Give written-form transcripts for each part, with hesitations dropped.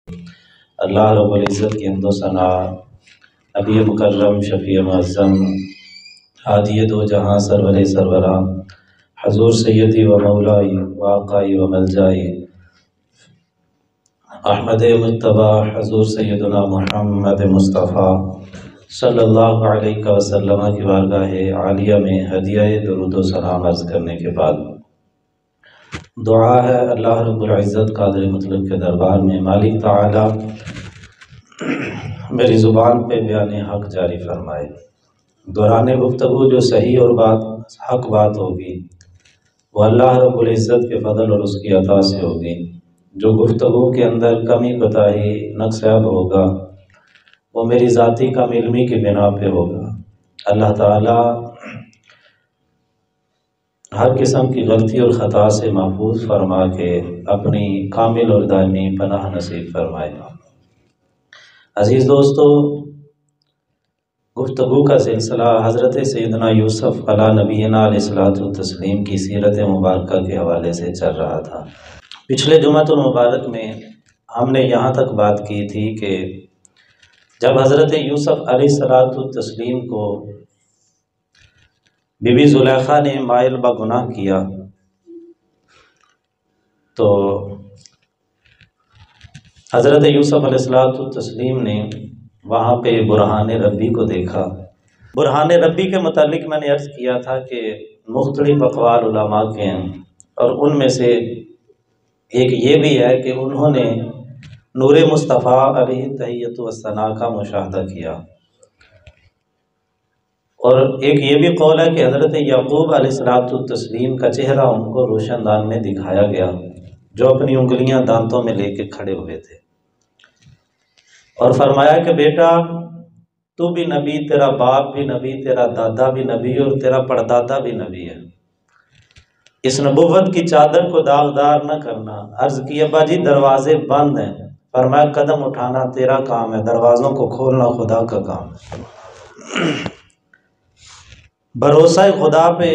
अल्लाह रब्बुल इज़्ज़त की हम्दो सना, नबी मुकर्रम शफ़ी मुअज़्ज़म हादी दो जहाँ सरवरे सरवरा हज़ूर सैयदी व मौलाई व आक़ाई व मलजाई अहमद मुज्तबा हज़ूर सैयदना मुहम्मद मुस्तफ़ा सल्लल्लाहु अलैहि वसल्लम की बारगाह आलिया में हदिया दुरूद व सलाम अर्ज़ करने के बाद दुआ है अल्लाह रब्बुल इज़्ज़त क़ादिर मुतलक के दरबार में मालिक ताला मेरी ज़ुबान पे बयान हक़ जारी फरमाए। दौरान गुफ्तगू जो सही और हक़ बात होगी वो अल्लाह रब्बुल इज़्ज़त के फ़ज़ल और उसकी अता से होगी। जो गुफ्तगू के अंदर कमी कोताही नक्स-ऐब होगा वो मेरी ज़ाती कम इल्मी की बिना पे होगा। अल्लाह ताला हर किस्म की गलती और ख़ता से महफूज फरमा के अपनी कामिल और दायमी पनाह नसीब फरमाएगा। अज़ीज़ दोस्तों, गुफ्तगू का सिलसिला हज़रत सैयदना यूसुफ़ अला नबीना अलैहिस्सलातु तस्लीम की सीरत मुबारक के हवाले से चल रहा था। पिछले जुमातुल मुबारक में हमने यहाँ तक बात की थी कि जब हज़रत यूसुफ़ अलैहिस्सलातु तस्लीम को बीबी ज़ुलेखा ने माइल बगुनाह किया तो हज़रत यूसुफ़ अलैहिस्सलातु तस्लीम ने वहाँ पे बुरहान रब्बी को देखा। बुरहान रब्बी के मुतालिक मैंने अर्ज़ किया था कि मुख्तलिफ़ अक़वाल उलमा के हैं और उनमें से एक ये भी है कि उन्होंने नूर मुस्तफ़ा अलैहि तहिय्यतु वस्सना का मुशाहदा किया और एक ये भी कौल है कि हज़रत याक़ूब अलैहिस्सलातु तस्लीम का चेहरा उनको रोशनदान में दिखाया गया जो अपनी उंगलियां दांतों में लेके खड़े हुए थे और फरमाया कि बेटा तू भी नबी, तेरा बाप भी नबी, तेरा दादा भी नबी और तेरा परदादा भी नबी है। इस नबुव्वत की चादर को दागदार न करना। अर्ज़ की अब्बा जी दरवाजे बंद हैं। फरमाया कदम उठाना तेरा काम है, दरवाज़ों को खोलना खुदा का काम है। भरोसा खुदा पे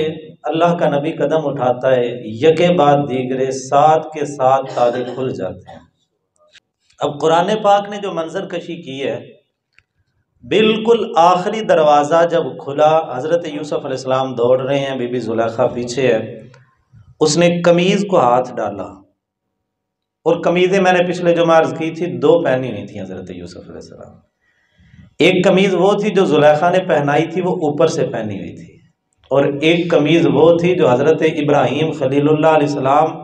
अल्लाह का नबी कदम उठाता है, यके बाद दीगरे साथ के साथ ताले खुल जाते हैं। अब कुरान पाक ने जो मंजर कशी की है, बिल्कुल आखिरी दरवाज़ा जब खुला, हज़रत यूसुफ़ अलैहिस्सलाम दौड़ रहे हैं, बीबी ज़ुलेखा पीछे है, उसने कमीज़ को हाथ डाला और कमीज़ें मैंने पिछले जुमा अर्ज़ की थी दो पहनी हुई थी हज़रत यूसुफ़ अलैहिस्सलाम। एक कमीज़ वो थी जो ज़ुलेखा ने पहनाई थी, वो ऊपर से पहनी हुई थी, और एक कमीज़ वो थी जो हज़रत इब्राहीम खलीलुल्लाह अलैहिस्सलाम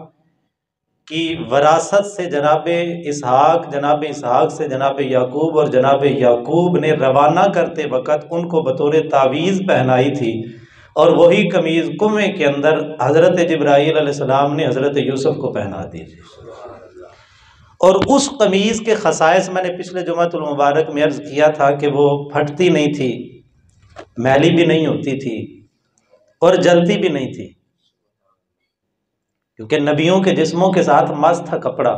की वरासत से जनाब इसहाक से जनाब याकूब और जनाब याकूब ने रवाना करते वक़्त उनको बतौर तावीज़ पहनाई थी, और वही कमीज़ कुएं के अंदर हज़रत जिब्राईल अलैहिस्सलाम ने हज़रत यूसुफ़ को पहना दी थी। और उस कमीज़ के खसाइस मैंने पिछले जुमातुल मुबारक में अर्ज़ किया था कि वो फटती नहीं थी, मैली भी नहीं होती थी और जलती भी नहीं थी, क्योंकि नबियों के जिस्मों के साथ मस्त था कपड़ा।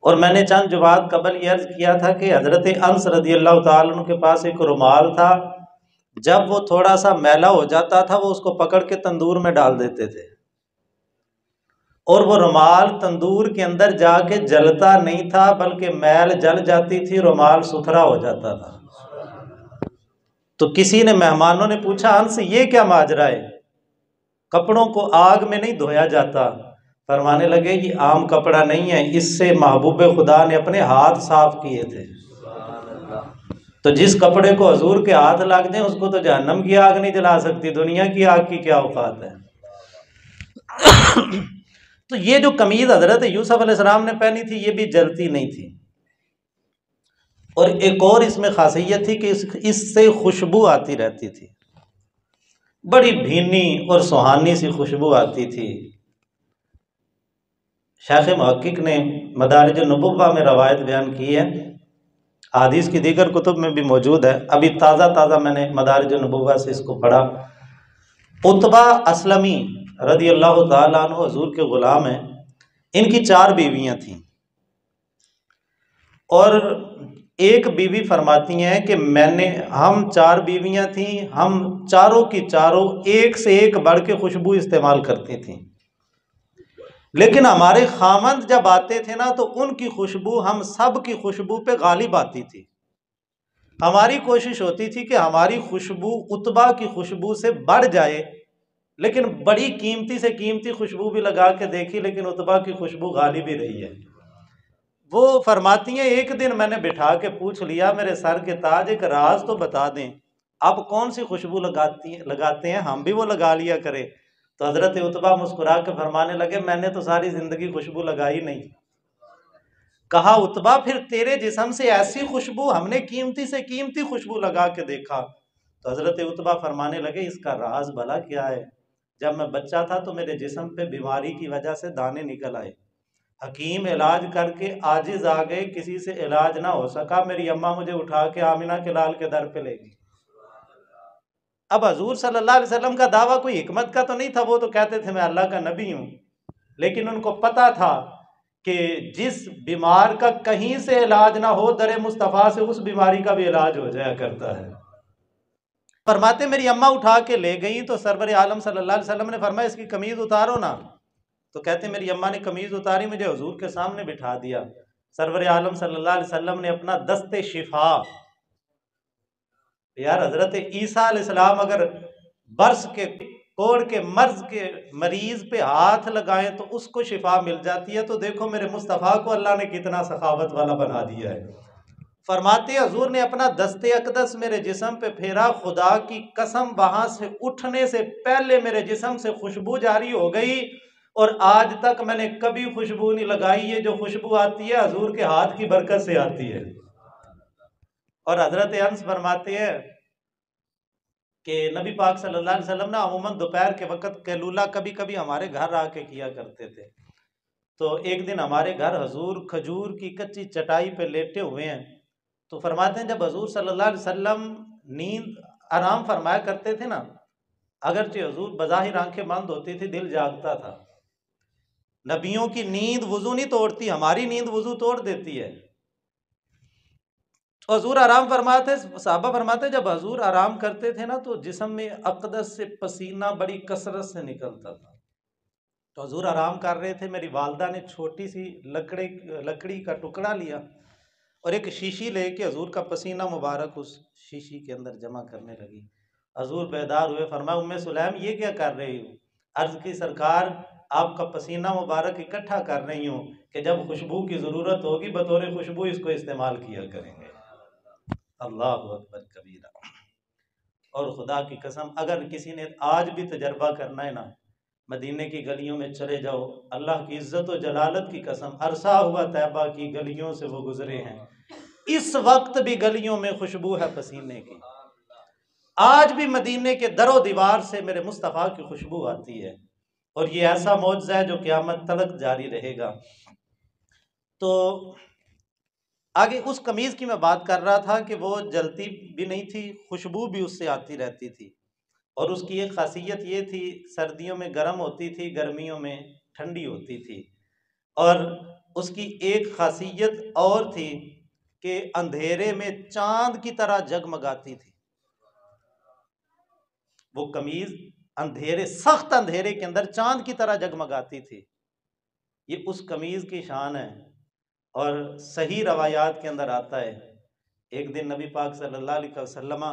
और मैंने चंद जुमात कबल ये अर्ज़ किया था कि हज़रत अनस रज़ियल्लाहु ताला अन्हु के पास एक रुमाल था, जब वो थोड़ा सा मैला हो जाता था वो उसको पकड़ के तंदूर में डाल देते थे और वो रुमाल तंदूर के अंदर जाके जलता नहीं था, बल्कि मैल जल जाती थी, रुमाल सुथरा हो जाता था। तो किसी ने मेहमानों ने पूछा, अंस ये क्या माजरा है, कपड़ों को आग में नहीं धोया जाता? फरमाने लगे ये आम कपड़ा नहीं है, इससे महबूब खुदा ने अपने हाथ साफ किए थे। तो जिस कपड़े को हजूर के हाथ लग जाए उसको तो जहन्नम की आग नहीं जला सकती, दुनिया की आग की क्या औकात है। तो ये जो कमीज हजरत यूसुफ अलैहिस्सलाम ने पहनी थी ये भी जलती नहीं थी, और एक और इसमें खासियत थी कि इससे खुशबू आती रहती थी, बड़ी भीनी और सुहानी सी खुशबू आती थी। शेख मुहक्किक ने मदारिज नबुव्वा में रवायत बयान की है, हदीस की दीगर कुतुब में भी मौजूद है, अभी ताज़ा मैंने मदारिज नबुव्वा से इसको पढ़ा। उतबा असलमी रज़ियल्लाहु ताला अन्हु हुज़ूर के ग़ुलाम हैं, इनकी 4 बीवियाँ थीं, और एक बीवी फरमाती हैं कि हम 4 बीवियाँ थीं, हम चारों की चारों एक से एक बढ़ के खुशबू इस्तेमाल करती थीं। लेकिन हमारे खामंद जब आते थे ना तो उनकी खुशबू हम सब की खुशबू पे गालिब आती थी। हमारी कोशिश होती थी कि हमारी खुशबू उतबा की खुशबू से बढ़ जाए, लेकिन बड़ी कीमती से कीमती खुशबू भी लगा के देखी, लेकिन उतबा की खुशबू गालिब ही रही है। वो फरमाती हैं, एक दिन मैंने बिठा के पूछ लिया, मेरे सर के ताज एक राज तो बता दें, आप कौन सी खुशबू लगाते हैं, हम भी वो लगा लिया करें। तो हजरत उतबा मुस्कुरा के फरमाने लगे, मैंने तो सारी जिंदगी खुशबू लगाई नहीं। कहा, उतबा फिर तेरे जिस्म से ऐसी खुशबू हमने कीमती से कीमती खुशबू लगा के देखा। तो हजरत उतबा फरमाने लगे, इसका राज भला क्या है। जब मैं बच्चा था तो मेरे जिस्म पे बीमारी की वजह से दाने निकल आए, हकीम इलाज करके आजिज आ गए, किसी से इलाज ना हो सका, मेरी अम्मा मुझे उठा के आमिना के लाल के दर पे ले गई। अब हजूर सल्लल्लाहु अलैहि वसल्लम का दावा कोई हिकमत का तो नहीं था, वो तो कहते थे मैं अल्लाह का नबी हूं, लेकिन उनको पता था कि जिस बीमार का कहीं से इलाज ना हो, दरे मुस्तफ़ा से उस बीमारी का भी इलाज हो जाया करता है। फरमाते मेरी अम्मा उठा के ले गई तो सरवर आलम सल्लल्लाहु अलैहि वसल्लम ने फरमाया, इसकी कमीज उतारो ना। तो कहते मेरी अम्मा ने कमीज उतारी, मुझे हुजूर के सामने बिठा दिया। सरवर आलम सल्लल्लाहु अलैहि वसल्लम ने अपना दस्ते शिफा, यार हजरत ईसा अलैहिस्सलाम अगर बर्स के कोड़ के मर्ज के मरीज पे हाथ लगाए तो उसको शिफा मिल जाती है, तो देखो मेरे मुस्तफ़ा को अल्लाह ने कितना सखावत वाला बना दिया है। फरमाते हजूर ने अपना दस्ते अकदस मेरे जिस्म पे फेरा, खुदा की कसम वहां से उठने से पहले मेरे जिस्म से खुशबू जारी हो गई, और आज तक मैंने कभी खुशबू नहीं लगाई है। जो खुशबू आती है हजूर के हाथ की बरकत से आती है। और हजरत अंस फरमाते हैं कि नबी पाक सल्लल्लाहु अलैहि वसल्लम ना अमूमन दोपहर के वक्त कैलूला कभी कभी हमारे घर आके किया करते थे। तो एक दिन हमारे घर हजूर खजूर की कच्ची चटाई पे लेटे हुए हैं, तो फरमाते हैं जब हजूर सल्लल्लाहु अलैहि वसल्लम नींद आराम फरमाया करते थे ना, अगरचे हजूर बज़ाहिर आंखें बंद होती थी, दिल जागता था। नबियों की नींद वजू नहीं तोड़ती, हमारी नींद वजू तोड़ देती है। तो हजूर आराम फरमाते, साहबा फरमाते जब हजूर आराम करते थे ना तो जिस्म में अकदस से पसीना बड़ी कसरत से निकलता था। तो हजूर आराम कर रहे थे, मेरी वालदा ने छोटी सी लकड़ी का टुकड़ा लिया और एक शीशी लेके हजूर का पसीना मुबारक उस शीशी के अंदर जमा करने लगी। हजूर बेदार हुए, फरमाया उम्मे सुलैम ये क्या कर रही हो। अर्ज की सरकार आपका पसीना मुबारक इकट्ठा कर रही हूँ कि जब खुशबू की ज़रूरत होगी बतौर खुशबू इसको इस्तेमाल किया करेंगे। अल्लाह अकबर कबीरा। और खुदा की कसम अगर किसी ने आज भी तजर्बा करना है ना, मदीने की गलियों में चले जाओ, अल्लाह की इज्जत और जलालत की कसम, अरसा हुआ तैबा की गलियों से वो गुजरे हैं, इस वक्त भी गलियों में खुशबू है पसीने की। आज भी मदीने के दरो दीवार से मेरे मुस्तफ़ा की खुशबू आती है, और ये ऐसा मौजज़ा है जो क़यामत तलक जारी रहेगा। तो आगे उस कमीज़ की मैं बात कर रहा था कि वो जलती भी नहीं थी, खुशबू भी उससे आती रहती थी। और उसकी एक खासियत ये थी, सर्दियों में गर्म होती थी, गर्मियों में ठंडी होती थी। और उसकी एक खासियत और थी कि अंधेरे में चांद की तरह जगमगाती थी। वो कमीज अंधेरे, सख्त अंधेरे के अंदर चांद की तरह जगमगाती थी। ये उस कमीज की शान है। और सही रवायात के अंदर आता है, एक दिन नबी पाक सल्लल्लाहु अलैहि वसल्लम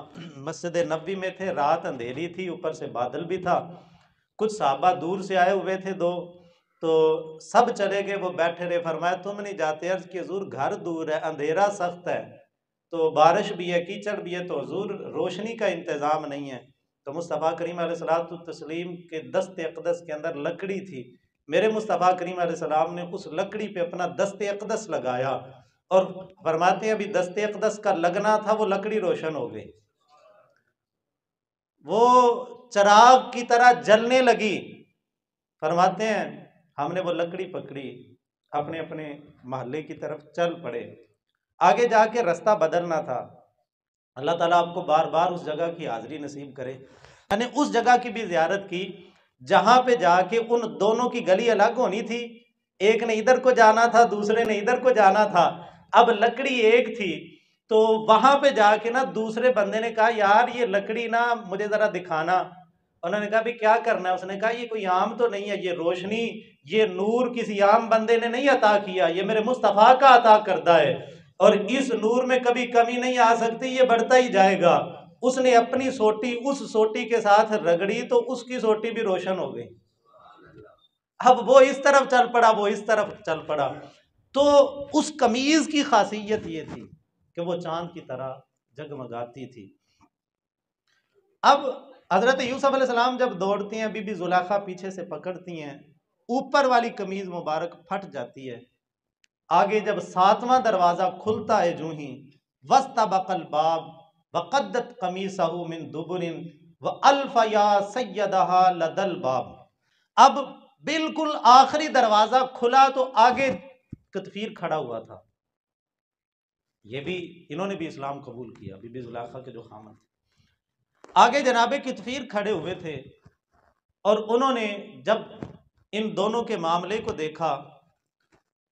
मस्जिद नबी में थे, रात अंधेरी थी, ऊपर से बादल भी था। कुछ साहबा दूर से आए हुए थे दो, तो सब चले गए, वो बैठे रहे। फरमाया तुम नहीं जाते। अर्ज की हुजूर घर दूर है, अंधेरा सख्त है, तो बारिश भी है, कीचड़ भी है, तो हुजूर रोशनी का इंतज़ाम नहीं है। तो मुस्तफ़ा करीम अलैहिस्सलातु तस्लीम के दस्ते अक़दस के अंदर लकड़ी थी। मेरे मुस्तफ़ा करीम अलैहिस्सलाम ने उस लकड़ी पे अपना दस्ते अक़दस लगाया, और फरमाते हैं अभी दस्ते अक़दस का लगना था, वो लकड़ी रोशन हो गई, वो चराग की तरह जलने लगी। फरमाते हैं हमने वो लकड़ी पकड़ी, अपने अपने मोहल्ले की तरफ चल पड़े। आगे जाके रास्ता बदलना था। अल्लाह ताला आपको बार बार उस जगह की हाजिरी नसीब करे। मैंने उस जगह की भी ज़ियारत की जहाँ पे जाके उन दोनों की गली अलग होनी थी, एक ने इधर को जाना था, दूसरे ने इधर को जाना था। अब लकड़ी एक थी, तो वहाँ पे जाके ना दूसरे बंदे ने कहा यार ये लकड़ी ना मुझे ज़रा दिखाना। उन्होंने कहा भी क्या करना है? उसने कहा ये कोई आम तो नहीं है, ये रोशनी, ये नूर किसी आम बंदे ने नहीं अता किया, ये मेरे मुस्तफ़ा का अता करदा है, और इस नूर में कभी कमी नहीं आ सकती, ये बढ़ता ही जाएगा। उसने अपनी सोटी उस सोटी के साथ रगड़ी तो उसकी सोटी भी रोशन हो गई। अब वो इस तरफ चल पड़ा, वो इस तरफ चल पड़ा। तो उस कमीज की खासियत ये थी कि वो चांद की तरह जगमगाती थी। अब हजरत यूसुफ अलैहिस्सलाम जब दौड़ती हैं, बीबी जुलेखा पीछे से पकड़ती हैं, ऊपर वाली कमीज मुबारक फट जाती है। आगे जब 7वां दरवाजा खुलता है, जूं ही वस्तबकल बाब वक़द्दत कमीसहु मिन दुबुरिन व अल्फ़ या सय्यदहा लदल बाब। अब बिल्कुल आखिरी दरवाजा खुला तो आगे कतफीर खड़ा हुआ था। ये भी, इन्होंने भी इस्लाम कबूल किया, बीबी जुलेखा के जो खामन थे। आगे जनाबे कितफीर खड़े हुए थे और उन्होंने जब इन दोनों के मामले को देखा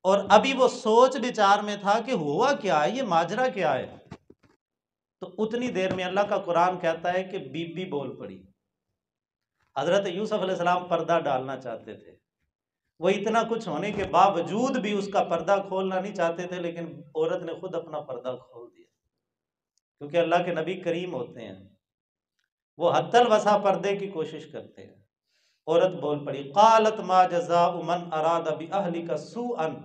और अभी वो सोच विचार में था कि हुआ क्या है, ये माजरा क्या है, तो उतनी देर में अल्लाह का कुरान कहता है कि बीबी बोल पड़ी। हजरत यूसुफ अलैहिस्सलाम पर्दा डालना चाहते थे, वो इतना कुछ होने के बावजूद भी उसका पर्दा खोलना नहीं चाहते थे, लेकिन औरत ने खुद अपना पर्दा खोल दिया, क्योंकि अल्लाह के नबी करीम होते हैं, वो हद्दल वसा पर्दे की कोशिश करते हैं। औरत बोल पड़ी, कालत मा जज़ाउ मन अराद बि अहलिका सूअन।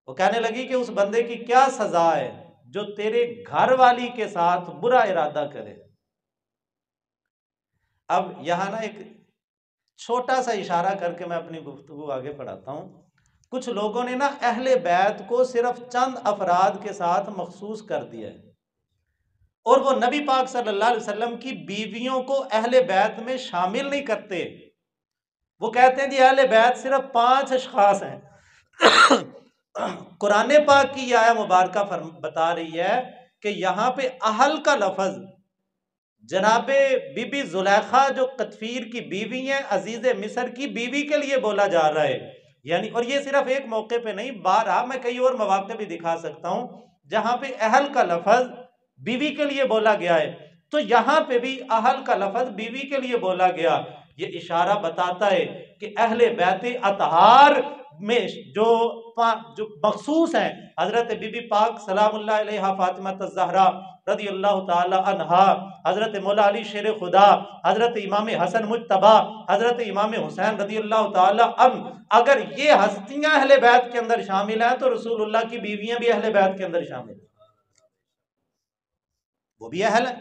वो कहने लगी कि उस बंदे की क्या सजा है जो तेरे घर वाली के साथ बुरा इरादा करे। अब यहां ना एक छोटा सा इशारा करके मैं अपनी गुफ्तगू आगे बढ़ाता हूं। कुछ लोगों ने ना अहले बैत को सिर्फ चंद अफराद के साथ मखसूस कर दिया है, और वो नबी पाक सल्लल्लाहु अलैहि वसल्लम की बीवियों को अहले बैत में शामिल नहीं करते। वो कहते हैं जी अहले बैत सिर्फ 5 अशखास हैं। कुरान पाक की आया मुबारका बता रही है कि यहाँ पे अहल का लफज जनाबे बीबी जुलेखा जो कतफीर की बीवी है, अजीज मिस्र की बीवी के लिए बोला जा रहा है। यानी, और ये सिर्फ एक मौके पे नहीं, बारहा मैं कई और मौके भी दिखा सकता हूं जहां पे अहल का लफज बीवी के लिए बोला गया है, तो यहां पे भी अहल का लफज बीवी के लिए बोला गया। ये इशारा बताता है कि अहले बैत अतहार में जो मखसूस हैं, हजरत बीबी पाक सलामुल्लाह अलैहा फातिमा ज़हरा रज़ी अल्लाह ताला अन्हा, हजरत मौला अली शेर खुदा, हजरत इमाम हसन मुज्तबा, हजरत इमाम हुसैन रज़ी अल्लाह ताला अन्हु, अगर ये हस्तियां अहले बैत के अंदर शामिल हैं तो रसूलुल्लाह की बीवियां भी अहले बैत के अंदर शामिल हैं, वो भी अहल है।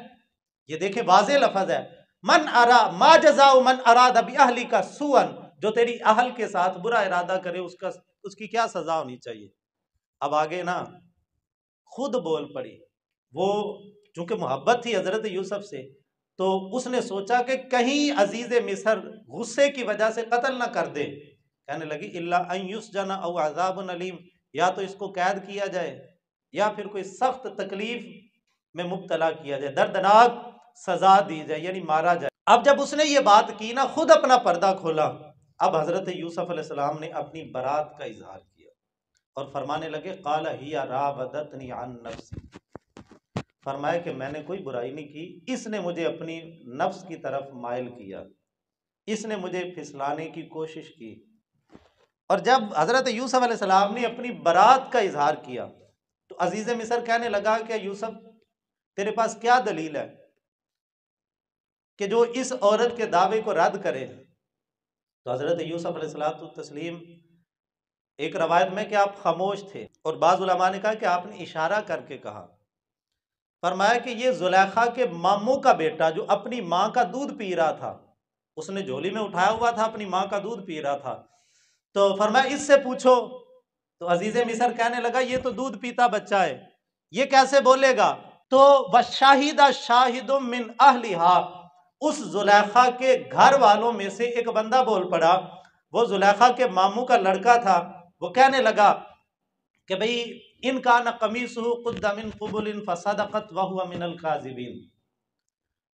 ये देखे वाज़े लफज है, मन अरा मा जज़ाउ मन अराद बि अहली का सुअन, जो तेरी अहल के साथ बुरा इरादा करे उसकी क्या सजा होनी चाहिए। अब आगे ना खुद बोल पड़ी। वो चूंकि मोहब्बत थी हजरत यूसुफ से, तो उसने सोचा कि कहीं अजीज मिस्र गुस्से की वजह से कत्ल ना कर दे। कहने लगी इल्ला अन युस्जना औ अज़ाबुन अलीम, या तो इसको कैद किया जाए या फिर कोई सख्त तकलीफ में मुब्तला किया जाए, दर्दनाक सजा दी जाए, यानी मारा जाए। अब जब उसने ये बात की ना, खुद अपना पर्दा खोला, अब हजरत यूसुफ अलैहिस्सलाम ने अपनी बरात का इजहार किया और फरमाने लगे काला हिया राबदतनी अन नफ्सी, फरमाया कि मैंने कोई बुराई नहीं की, इसने मुझे अपनी नफ्स की तरफ माइल किया, इसने मुझे फिसलाने की कोशिश की। और जब हजरत यूसुफ अलैहिस्सलाम ने अपनी बरात का इजहार किया तो अजीज मिस्र कहने लगा कि यूसुफ तेरे पास क्या दलील है कि जो इस औरत के दावे को रद्द करे। तो हजरत यूसुफ अलैहिस्सलातु तस्लीम, एक रवायत में कि आप खामोश थे, और बाज़ उलमा ने कहा कि आपने इशारा करके कहा। फरमाया कि ये जुलेखा के मामू का बेटा जो अपनी माँ का दूध पी रहा था, उसने झोली में उठाया हुआ था, अपनी माँ का दूध पी रहा था, तो फरमाया इससे पूछो। तो अजीज मिस्र कहने लगा ये तो दूध पीता बच्चा है, ये कैसे बोलेगा। तो वशाहिदा शाहिदुम मिन अहलिहा, उस जुलेखा के घर वालों में से एक बंदा बोल पड़ा, वो जुलेखा के मामू का लड़का था। वो कहने लगा कि भाई इनका न कमीसहु कुद्दा मिन कुबुलिन फसदक़त व हुवा मिनल काज़िबीन,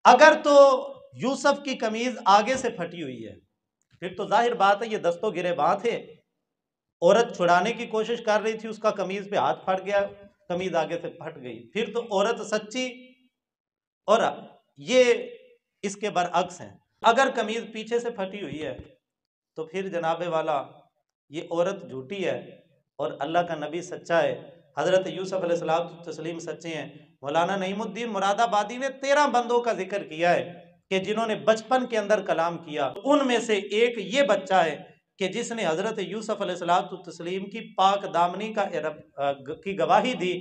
अगर तो यूसुफ की कमीज आगे से फटी हुई है फिर तो जाहिर बात है ये दस्तों गिरेबां थे, औरत छुड़ाने की कोशिश कर रही थी, उसका कमीज पे हाथ फट गया, कमीज आगे से फट गई, फिर तो औरत सच्ची। और ये इसके बरअक्स हैं। अगर कमीज पीछे से फटी हुई है तो फिर जनाबे वाला ये औरत झूठी है और अल्लाह का नबी सच्चा है, हज़रत यूसुफ अलैहिस्सलाम तस्लीम सच्चे हैं। मौलाना नईमुद्दीन मुरादाबादी ने 13 बंदों का जिक्र किया है कि जिन्होंने बचपन के अंदर कलाम किया। उनमें से एक ये बच्चा है कि जिसने हज़रत यूसुफ अलैहिस्सलाम तस्लीम की पाक दामनी की गवाही दी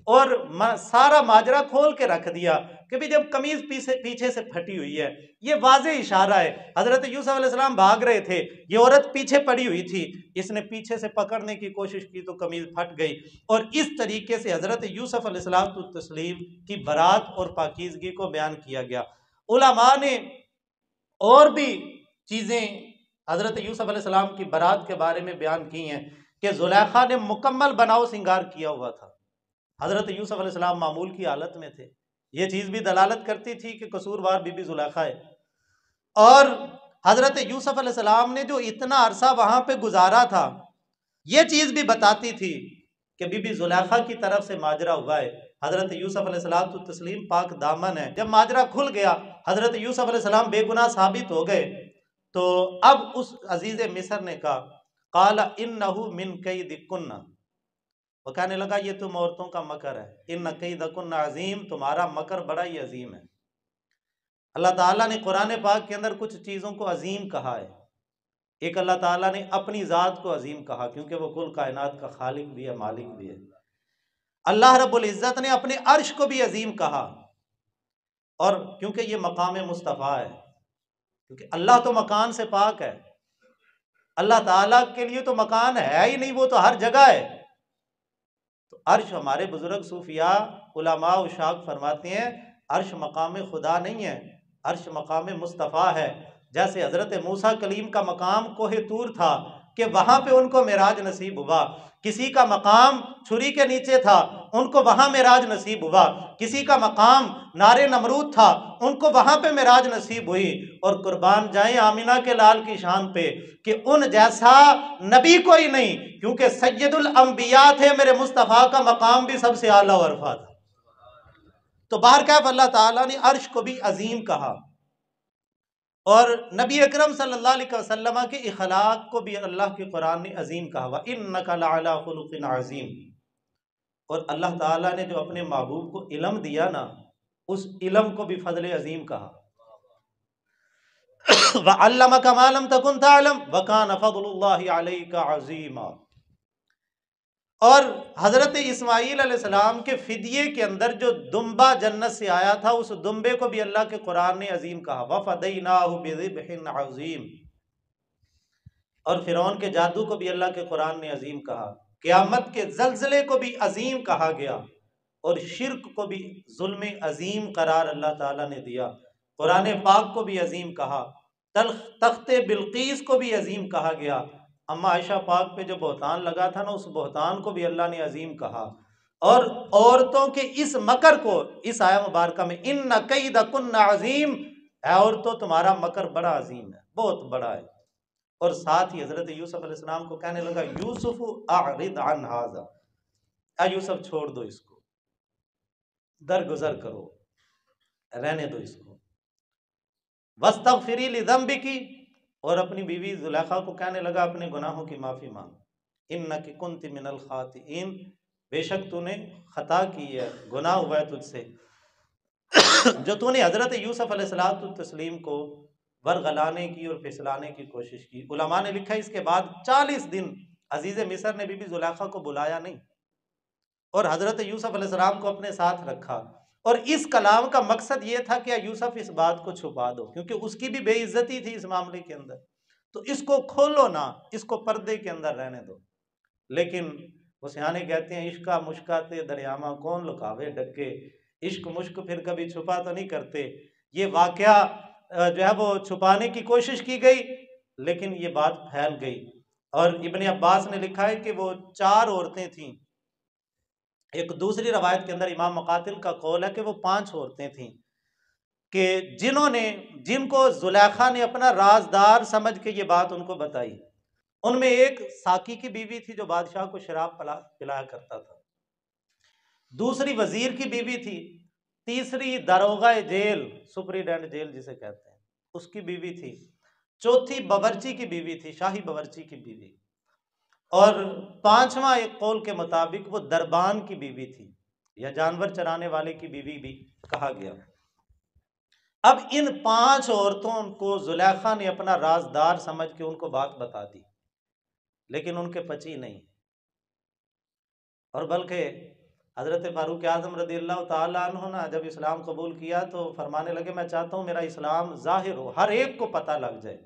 और सारा माजरा खोल के रख दिया कि भी जब कमीज पीछे से फटी हुई है, ये वाज़े इशारा है। हज़रत यूसुफ अलैहिस्सलाम भाग रहे थे, ये औरत पीछे पड़ी हुई थी, इसने पीछे से पकड़ने की कोशिश की तो कमीज फट गई। और इस तरीके से हज़रत यूसुफ अलैहिस्सलाम तस्लीम की बरात और पाकीज़गी को बयान किया गया। उलमा ने और भी चीज़ें हज़रत यूसुफ अलैहिस्सलाम की बरात के बारे में बयान की हैं कि ज़ुलेखा ने मुकम्मल बनाव सिंगार किया हुआ था। हज़रत यूसुफ अलैहिस्सलाम मामूल की हालत में थे, ये चीज़ भी दलालत करती थी कि कसूरवार बीबी ज़ुलेखा है। और हज़रत यूसुफ अलैहिस्सलाम ने जो इतना अरसा वहाँ पे गुजारा था, ये चीज़ भी बताती थी कि बीबी ज़ुलेखा की तरफ से माजरा हुआ है। हज़रत यूसुफ अलैहिस्सलाम तो तस्लीम पाक दामन है। जब माजरा खुल गया, हज़रत यूसुफ अलैहिस्सलाम बेगुनाह साबित हो गए, तो अब उस अजीज़ मिस्र ने कहा, काला इन्नहु मिन कैदिकुन्ना, वो कहने लगा ये तुम औरतों का मकर है। इन्न कैदकुन्ना अजीम, तुम्हारा मकर बड़ा ही अजीम है। अल्लाह ताला ने कुरान पाक के अंदर कुछ चीज़ों को अजीम कहा है। एक अल्लाह ताला ने अपनी ज़ात को अजीम कहा क्योंकि वो कुल कायनात का खालिक भी है, मालिक भी है। अल्लाह रब्बुल इज़्ज़त ने अपने अर्श को भी अजीम कहा, और क्योंकि ये मकाम मुस्तफ़ा है, क्योंकि अल्लाह तो मकान से पाक है। अल्लाह ताला के लिए तो मकान है ही नहीं, वो तो हर जगह है। तो अर्श, हमारे बुजुर्ग सूफिया उलमा उशाक फरमाते हैं, अर्श मकाम खुदा नहीं है, अर्श मकाम मुस्तफ़ा है। जैसे हज़रत मूसा कलीम का मकाम कोहे तूर था कि वहाँ पे उनको मेराज नसीब हुआ। किसी का मकाम छुरी के नीचे था, उनको वहाँ मेराज नसीब हुआ। किसी का मकाम नारे नमरूद था, उनको वहाँ पे मेराज नसीब हुई। और कुर्बान जाएं आमिना के लाल की शान पे कि उन जैसा नबी कोई नहीं, क्योंकि सैयदुल अंबिया थे, मेरे मुस्तफ़ा का मकाम भी सबसे आला वरफा था। तो बाहरकैफ अल्लाह ताला ने अर्श को भी अजीम कहा, और नबी अकरम सल्लल्लाहु अलैहि वसल्लम के इखलाक को भी अल्लाह के कुरान ने अजीम कहा, व इन्नका लअला खुलुकिन अजीम। और अल्लाह ताला ने जो अपने महबूब को इल्म दिया ना, उस इल्म को भी फजल अजीम कहा। व अल्लमका मा लम तकुन तअलम व कान फज़लुल्लाहि अलैका अज़ीमा। और हज़रत इस्माईल अलैहिस्सलाम के फिदिये के अंदर जो दुम्बा जन्नत से आया था, उस दुम्बे को भी अल्लाह के कुरान ने अजीम कहा, व फ़दैनाहु बिज़िब्हिन अज़ीम। और फिरौन के जादू को भी अल्लाह के कुरान ने अजीम कहा। क़यामत के ज़लज़ले को भी अजीम कहा गया, और शिर्क को भी जुल्म अजीम करार अल्लाह ताला ने दिया। कुरान पाक को भी अजीम कहा, तख्ते बिल्कीस को भी अजीम कहा गया। अम्मा आयशा पाक पे जो बहतान लगा था ना, उस बहतान को भी अल्लाह ने अजीम कहा। और औरतों के इस मकर को इस आया मुबारक में, इन्न कैदकुन्ना अजीम, है औरतों तुम्हारा मकर बड़ा अजीम है, बहुत बड़ा है। और साथ ही हज़रत यूसुफ अलैहिस्सलाम को कहने लगा, यूसुफ अअरिद अन हाज़ा, यूसुफ छोड़ दो इसको, दरगुजर करो, रहने दो इसको। वस्तगफिरी लिज़ंबिकी, और अपनी बीवी ज़ुलेखा को कहने लगा अपने गुनाहों की माफ़ी मांग। इन्नकी कुन्ति मिनल खातिईन, बेशक तूने खता की है, गुनाह हुआ है तुझसे, जो तूने हज़रत यूसुफ अलैहिस्सलातु तस्लीम को वरगलाने की और फिसलाने की कोशिश की। उलमा ने लिखा इसके बाद 40 दिन अजीज़ मिस्र ने बीबी ज़ुलेखा को बुलाया नहीं और हज़रत यूसुफ अलैहिस्सलाम को अपने साथ रखा। और इस कलाम का मकसद ये था कि यूसुफ इस बात को छुपा दो, क्योंकि उसकी भी बेइज्जती थी इस मामले के अंदर, तो इसको खोलो ना, इसको पर्दे के अंदर रहने दो। लेकिन वो सियाने कहते हैं, इश्का मुश्काते दरियामा कौन लुकावे डके, इश्क मुश्क फिर कभी छुपा तो नहीं करते। ये वाकया जो है वो छुपाने की कोशिश की गई, लेकिन ये बात फैल गई। और इब्ने अब्बास ने लिखा है कि वो 4 औरतें थीं। एक दूसरी रवायत के अंदर इमाम मुकातिल का कौल है कि वो 5 औरतें थीं कि जिनको ज़ुलेखा ने अपना राजदार समझ के ये बात उनको बताई। उनमें एक साकी की बीवी थी जो बादशाह को शराब पिलाया करता था, दूसरी वजीर की बीवी थी तीसरी दारोगा जेल, सुपरिटेंडेंट जेल जिसे कहते हैं, उसकी बीवी थी। चौथी बावर्ची की बीवी थी, शाही बावर्ची की बीवी। और पांचवा एक कौल के मुताबिक वो दरबान की बीवी थी, या जानवर चराने वाले की बीवी भी कहा गया। अब इन 5 औरतों को जुलेखा ने अपना राजदार समझ के उनको बात बता दी, लेकिन उनके पची नहीं। और बल्कि हजरत फारूक आज़म रज़ियल्लाहु ताला अन्हु ना जब इस्लाम कबूल किया तो फरमाने लगे, मैं चाहता हूँ मेरा इस्लाम जाहिर हो, हर एक को पता लग जाए।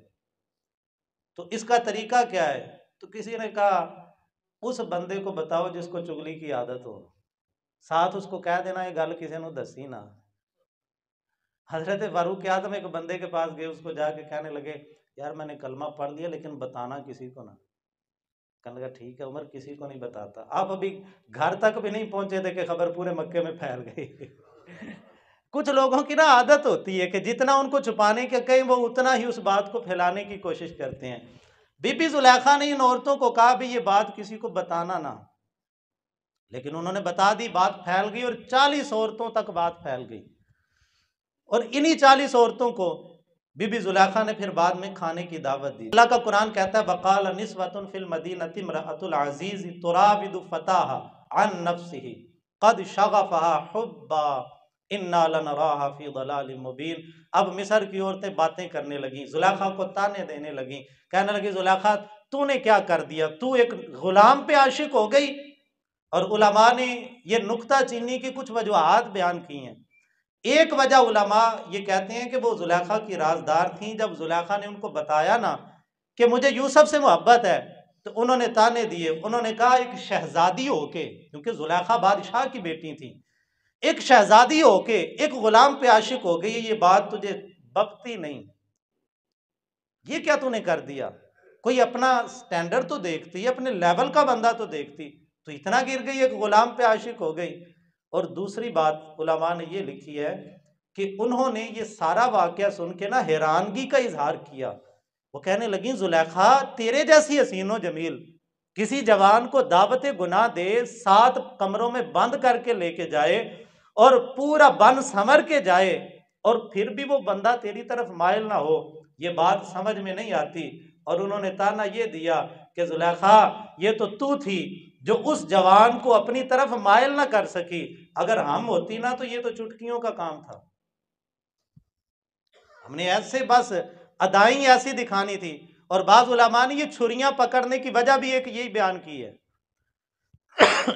तो इसका तरीका क्या है? तो किसी ने कहा, उस बंदे को बताओ जिसको चुगली की आदत हो, साथ उसको कह देना ये गल किसी ने दसी ना। हजरत फारूक आज़म एक बंदे के पास गए, उसको जाके कहने लगे, यार मैंने कलमा पढ़ लिया लेकिन बताना किसी को ना। कहने लगा ठीक है उमर, किसी को नहीं बताता। आप अभी घर तक भी नहीं पहुंचे थे कि खबर पूरे मक्के में फैल गई। कुछ लोगों की ना आदत होती है कि जितना उनको छुपाने के कहीं वो उतना ही उस बात को फैलाने की कोशिश करते हैं। बीबी जुलेखा ने इन औरतों को कहा भी ये बात किसी को बताना ना, लेकिन उन्होंने बता दी, बात फैल गई और 40 औरतों तक बात फैल गई। और इन्हीं 40 औरतों को बीबी जुलेखा ने फिर बाद में खाने की दावत दी। अल्लाह का कुरान कहता है, वक़ाल निस्वतुन फिल मदीनति इम्रअतुल अज़ीज़ तुराविदु फ़ताहा अन नफ्सिही क़द शग़फ़हा हुब्बा इन्ना लनराहा फ़ी ज़लालिम मुबीन। अब मिस्र की औरतें बातें करने लगी, जुलेखा को ताने देने लगी, कहने लगी, जुलेखा तूने क्या कर दिया, तू एक गुलाम पे आशिक हो गई। और उलमा ने ये नुक्ता चीनी की कुछ वजूहात बयान की हैं। एक वजह उलमा ये कहते हैं कि वो जुलेखा की राजदार थी। जब जुलेखा ने उनको बताया ना कि मुझे यूसुफ से मोहब्बत है, तो उन्होंने ताने दिए। उन्होंने कहा एक शहजादी होके, क्योंकि जुलेखा बादशाह की बेटी थी, एक शहजादी होके एक गुलाम पे आशिक हो गई, ये बात तुझे बकती नहीं, ये क्या तूने कर दिया? कोई अपना स्टैंडर्ड तो देखती, अपने लेवल का बंदा तो देखती, तो इतना गिर गई, एक गुलाम पे आशिक हो गई। और दूसरी बात उलमा ने ये लिखी है कि उन्होंने ये सारा वाकया सुन के ना हैरानगी का इजहार किया। वो कहने लगी, जुलेखा तेरे जैसी हसीनो जमील किसी जवान को दावत गुनाह दे, 7 कमरों में बंद करके लेके जाए और पूरा बन संवर के जाए, और फिर भी वो बंदा तेरी तरफ माइल ना हो, ये बात समझ में नहीं आती। और उन्होंने ताना ये दिया कि जुलेखा ये तो तू थी जो उस जवान को अपनी तरफ माइल ना कर सकी, अगर हम होती ना तो ये तो चुटकियों का काम था, हमने ऐसे बस अदाई ऐसी दिखानी थी। और बाज़ उलमा ने ये छुरियां पकड़ने की वजह भी एक यही बयान की है।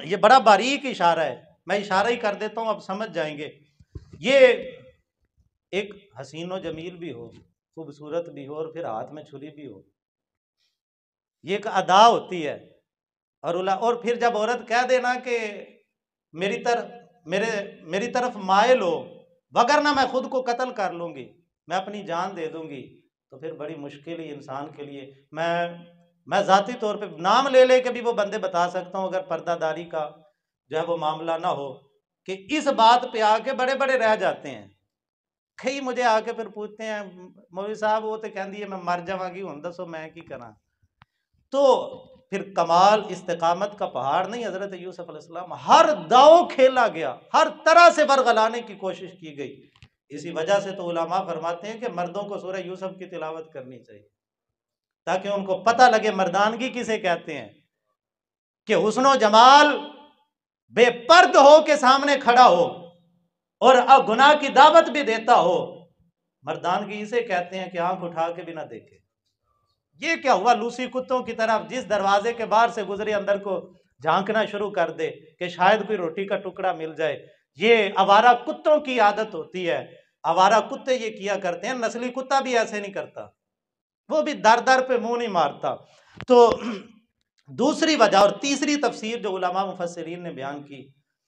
ये बड़ा बारीक इशारा है, मैं इशारा ही कर देता हूं, अब समझ जाएंगे। ये एक हसीनो जमील भी हो, खूबसूरत भी हो, और फिर हाथ में छुरी भी हो, ये एक अदा होती है। और फिर जब औरत कह देना कि मेरी तरफ माइल हो, वगरना मैं खुद को कत्ल कर लूंगी, मैं अपनी जान दे दूंगी, तो फिर बड़ी मुश्किल ही इंसान के लिए। मैं ज़ाती तौर पे नाम ले ले के भी वो बंदे बता सकता हूँ, अगर पर्दादारी का जो है वो मामला ना हो, कि इस बात पे आके बड़े बड़े रह जाते हैं। कई मुझे आके फिर पूछते हैं, मौलवी साहब वो तो कहती है मैं मर जावांगी, हुण दसो मैं की करा। तो फिर कमाल इस्तिकामत का पहाड़ नहीं, हजरत यूसुफ अलैहिस्सलाम हर दाव खेला गया, हर तरह से बरगलाने की कोशिश की गई। इसी वजह से तो उलमा फरमाते हैं कि मर्दों को सूरह यूसुफ की तिलावत करनी चाहिए, ताकि उनको पता लगे मर्दानगी किसे कहते हैं, कि हुस्नो जमाल बेपर्द हो के सामने खड़ा हो और गुनाह की दावत भी देता हो, मर्दानगी इसे कहते हैं कि आंख उठा के भी ना देखे। ये क्या हुआ, लूसी कुत्तों की तरफ जिस दरवाजे के बाहर से गुजरे अंदर को झांकना शुरू कर दे कि शायद कोई रोटी का टुकड़ा मिल जाए। ये आवारा कुत्तों की आदत होती है, आवारा कुत्ते ये किया करते हैं, नस्ली कुत्ता भी ऐसे नहीं करता, वो भी दर दर पे मुंह नहीं मारता। तो दूसरी वजह और तीसरी तफसीर जो उलमा मुफस्सिरीन ने बयान की,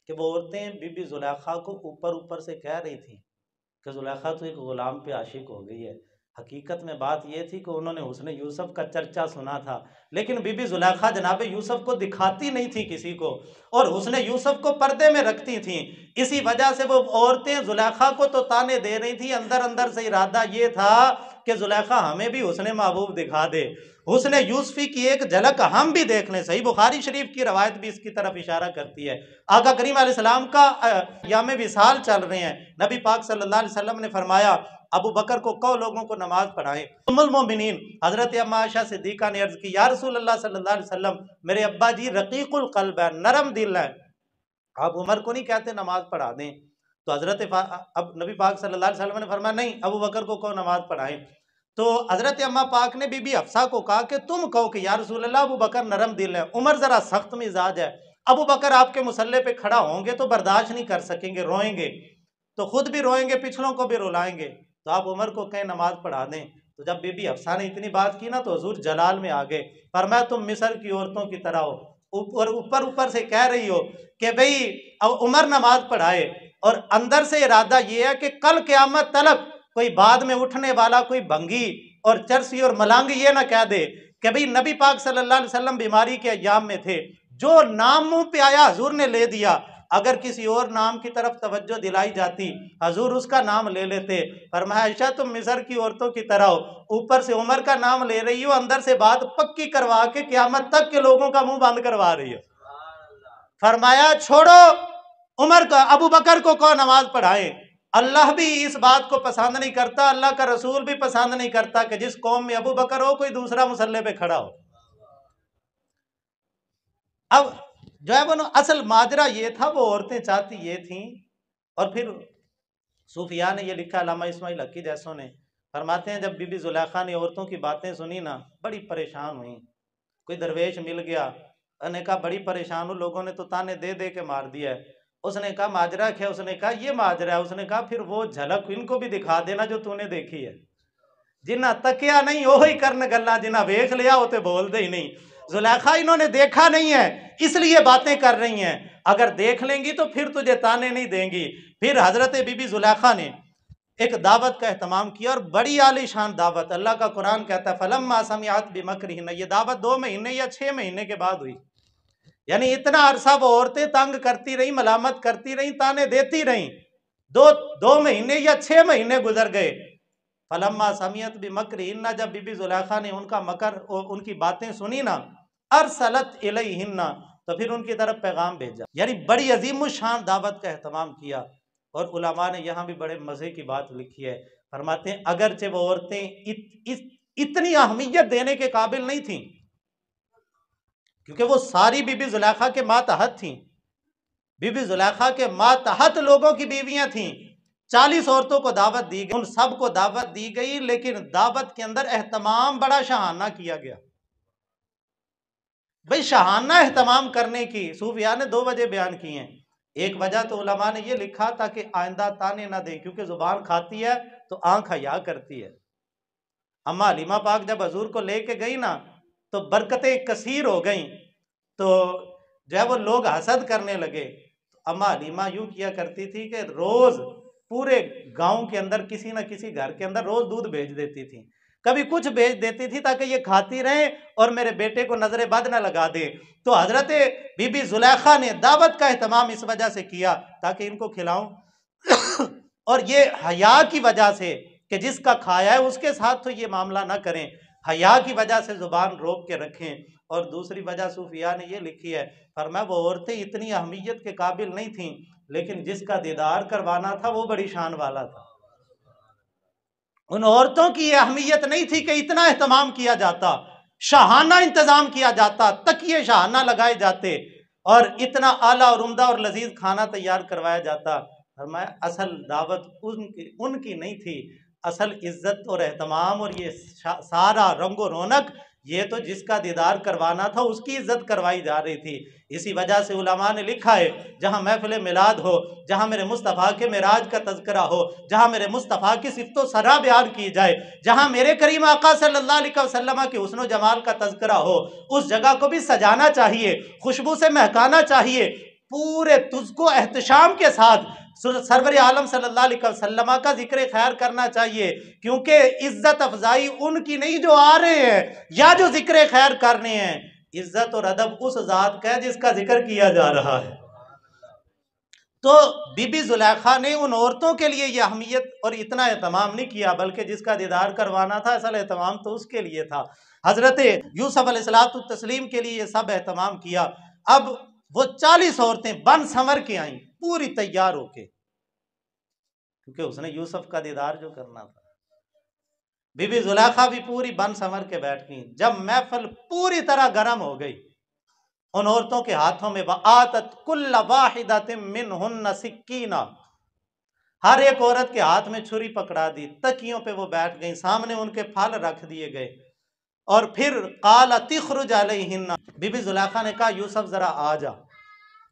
कि वो औरतें बीबी जुलेखा को ऊपर ऊपर से कह रही थी कि जुलेखा तो एक गुलाम पे आशिक हो गई है। हकीकत में बात यह थी कि उन्होंने हुस्न यूसुफ का चर्चा सुना था, लेकिन बीबी जुलेखा जनाब यूसुफ को दिखाती नहीं थी किसी को, और हुस्न यूसुफ को पर्दे में रखती थी। इसी वजह से वो औरतें जुलेखा को तो ताने दे रही थी, अंदर अंदर से इरादा ये था कि जुलेखा हमें भी हुस्ने महबूब दिखा दे, हुस्ने यूसुफी की एक झलक हम भी देख लें। सही बुखारी शरीफ की रवायत भी इसकी तरफ इशारा करती है। आका करीम अलैहिस्सलाम का याम विसाल चल रहे हैं। नबी पाक सल्लल्लाहु अलैहि वसल्लम ने फरमाया अबू बकर को कहो लोगों को नमाज पढ़ाएं। उम्मुल मोमिनीन हजरत अम्मा आयशा सिद्दीका ने अर्ज की या रसूल अल्लाह सल्लल्लाहु अलैहि वसल्लम, मेरे अब्बा जी रकीकुल कल्ब है, नरम दिल है, आप उमर को नहीं कहते नमाज पढ़ा दें? तो अब नबी पाक सल्लल्लाहु अलैहि वसल्लम ने फरमाया नहीं, अबू बकर को कहो नमाज पढ़ाएं। तो हजरत अम्मा पाक ने बीबी हफ्सा को कहा कि तुम कहो कि या रसूल अल्लाह अबू बकर नरम दिल है, उमर जरा सख्त मिजाज है, अबू बकर आपके मुसल्ले पे खड़ा होंगे तो बर्दाश्त नहीं कर सकेंगे, रोएंगे, तो खुद भी रोएंगे, पिछलों को भी रुलाएंगे, तो आप उमर को कहें नमाज पढ़ा दें। तो जब बीबी हफ्सा ने इतनी बात की ना तो हुजूर जलाल में आ गए, फरमाया तुम मिस्र की औरतों की तरह हो, ऊपर ऊपर से कह रही हो कि भाई अब उमर नमाज पढ़ाए, और अंदर से इरादा ये है कि कल क़यामत तलक कोई बाद में उठने वाला कोई भंगी और चरसी और मलंग ये ना कह दे कि भाई नबी पाक सल्लल्लाहु अलैहि वसल्लम बीमारी के अय्याम में थे, जो नाम मुंह पे आया हुजूर ने ले दिया, अगर किसी और नाम की तरफ तवज्जो दिलाई जाती हुजूर उसका नाम ले लेते। फरमाया आयशा तुम मिस्र की औरतों की तरह हो, ऊपर से उमर का नाम ले रही हो, अंदर से बात पक्की करवा के क़यामत तक के लोगों का मुंह बंद करवा रही हो। फरमाया छोड़ो उमर का, अबू बकर को कहो नमाज पढ़ाए। अल्लाह भी इस बात को पसंद नहीं करता, अल्लाह का रसूल भी पसंद नहीं करता कि जिस कौम में अबू बकर हो कोई दूसरा मुसल्ले पे खड़ा हो। अब जो है वो असल माजरा ये था, वो औरतें चाहती ये थी। और फिर सूफिया ने ये लिखा, अल्लामा इस्माइल हक्की जैसों ने फरमाते हैं जब बीबी जुलेखा ने औरतों की बातें सुनी ना बड़ी परेशान हुई। कोई दरवेश मिल गया, उन्होंने कहा बड़ी परेशान हूँ, लोगों ने तो ताने दे दे के मार दिया है। उसने कहा माजरा क्या? उसने कहा ये माजरा है। उसने कहा फिर वो झलक इनको भी दिखा देना जो तूने देखी है। जिन्ना तकिया नहीं वो ही करन गल्ला, जिन्ना वेख लिया वो तो बोलते ही नहीं। जुलेखा इन्होंने देखा नहीं है इसलिए बातें कर रही हैं, अगर देख लेंगी तो फिर तुझे ताने नहीं देंगी। फिर हजरत बीबी जुलेखा ने एक दावत का एहतमाम किया, और बड़ी आलीशान दावत। अल्लाह का कुरान कहता है फलम्मा समिअत बिमकरिहिन, ये दावत 2 महीने या 6 महीने के बाद हुई। यानी इतना अरसा वो औरतें तंग करती रही, मलामत करती रही, ताने देती रही। 2 महीने या 6 महीने गुजर गए। फलम्मा समिअत बिमकरिहिन, जब बीबी जुलेखा ने उनका मकर और उनकी बातें सुनी ना, अरसलत इलैहिन्ना, तो फिर उनकी तरफ पैगाम भेजा। यानी बड़ी अजीम शान दावत का एहतमाम किया। और उलमा ने यहाँ भी बड़े मज़े की बात लिखी है, फरमाते हैं अगरचे वो औरतें इतनी अहमियत देने के काबिल नहीं थी, क्योंकि वो सारी बीबी जुलेखा के मातहत थी। बीबी जुलेखा के मातहत लोगों की बीवियां थीं। 40 औरतों को दावत दी गई, उन सब को दावत दी गई, लेकिन दावत के अंदर एहतमाम बड़ा शाहाना किया गया। भाई शाहाना एहतमाम करने की सूफिया ने 2 वजह बयान की हैं। एक वजह तो उलमा ने यह लिखा ताकि आइंदा ताने ना दें, क्योंकि जुबान खाती है तो आंख हया करती है। अम्मा हलीमा पाक जब हजूर को लेके गई ना तो बरकतें कसीर हो गई, तो जो है वो लोग हसद करने लगे। तो अम्मा हलीमा यूं किया करती थी कि रोज पूरे गांव के अंदर किसी न किसी घर के अंदर रोज दूध भेज देती थी, कभी कुछ भेज देती थी ताकि ये खाती रहे और मेरे बेटे को नजरे बद न लगा दे। तो हजरत बीबी जुलेखा ने दावत का एहतमाम इस वजह से किया ताकि इनको खिलाऊं और ये हया की वजह से कि जिसका खाया है उसके साथ तो ये मामला ना करें, हया की वजह से जुबान रोक के रखें। और दूसरी वजह सूफिया ने ये लिखी है, फरमाया वो औरतें इतनी अहमियत के काबिल नहीं थीं, लेकिन जिसका दीदार करवाना था वो बड़ी शान वाला था। उन औरतों की ये अहमियत नहीं थी कि इतना एहतमाम किया जाता, शाहाना इंतजाम किया जाता, तकिए शाहाना लगाए जाते और इतना आला और उम्दा और लजीज खाना तैयार करवाया जाता। फरमाया असल दावत उनकी नहीं थी, असल इज्जत और एहतमाम और ये सारा रंगो रौनक ये तो जिसका दीदार करवाना था उसकी इज्जत करवाई जा रही थी। इसी वजह से उलमा ने लिखा है जहाँ महफिल मिलाद हो, जहाँ मेरे मुस्तफ़ा के मेराज का तज़किरा हो, जहाँ मेरे मुस्तफ़ा की सिफ़्तो सरा बयान की जाए, जहाँ मेरे करीम आका सल्लल्लाहु अलैहि वसल्लम के हुस्न जमाल का तज़किरा हो, उस जगह को भी सजाना चाहिए, खुशबू से महकाना चाहिए, पूरे तुझको एहतशाम के साथ सरवर आलम सल्लल्लाहु अलैहि वसल्लम का जिक्र खैर करना चाहिए, क्योंकि इज्जत अफजाई उनकी नहीं जो आ रहे हैं या जो जिक्र खैर करने हैं। इज्जत और अदब उस जात का है जिसका जिक्र किया जा रहा है। तो बीबी जुलेखा ने उन औरतों के लिए ये अहमियत और इतना एहतमाम नहीं किया, बल्कि जिसका दीदार करवाना था असल एहतमाम तो उसके लिए था। हजरत यूसुफ अलैहिस्सलातु तस्लीम के लिए ये सब एहतमाम किया। अब वो 40 औरतें बन संवर के आईं पूरी तैयार होके, क्योंकि उसने यूसुफ का दीदार जो करना था। बीबी जुलेखा भी पूरी बन संवर के बैठ गई। जब महफिल पूरी तरह गर्म हो गई, उन औरतों के हाथों में वआतत कुल्ल वाहिदतिन मिनहुन्न सिक्कीना, हर एक औरत के हाथ में छुरी पकड़ा दी। तकियों पे वो बैठ गई, सामने उनके फल रख दिए गए। और फिर काला तिखरुज अलैहिन्ना, बीबी जुलेखा ने कहा यूसुफ जरा आ जा।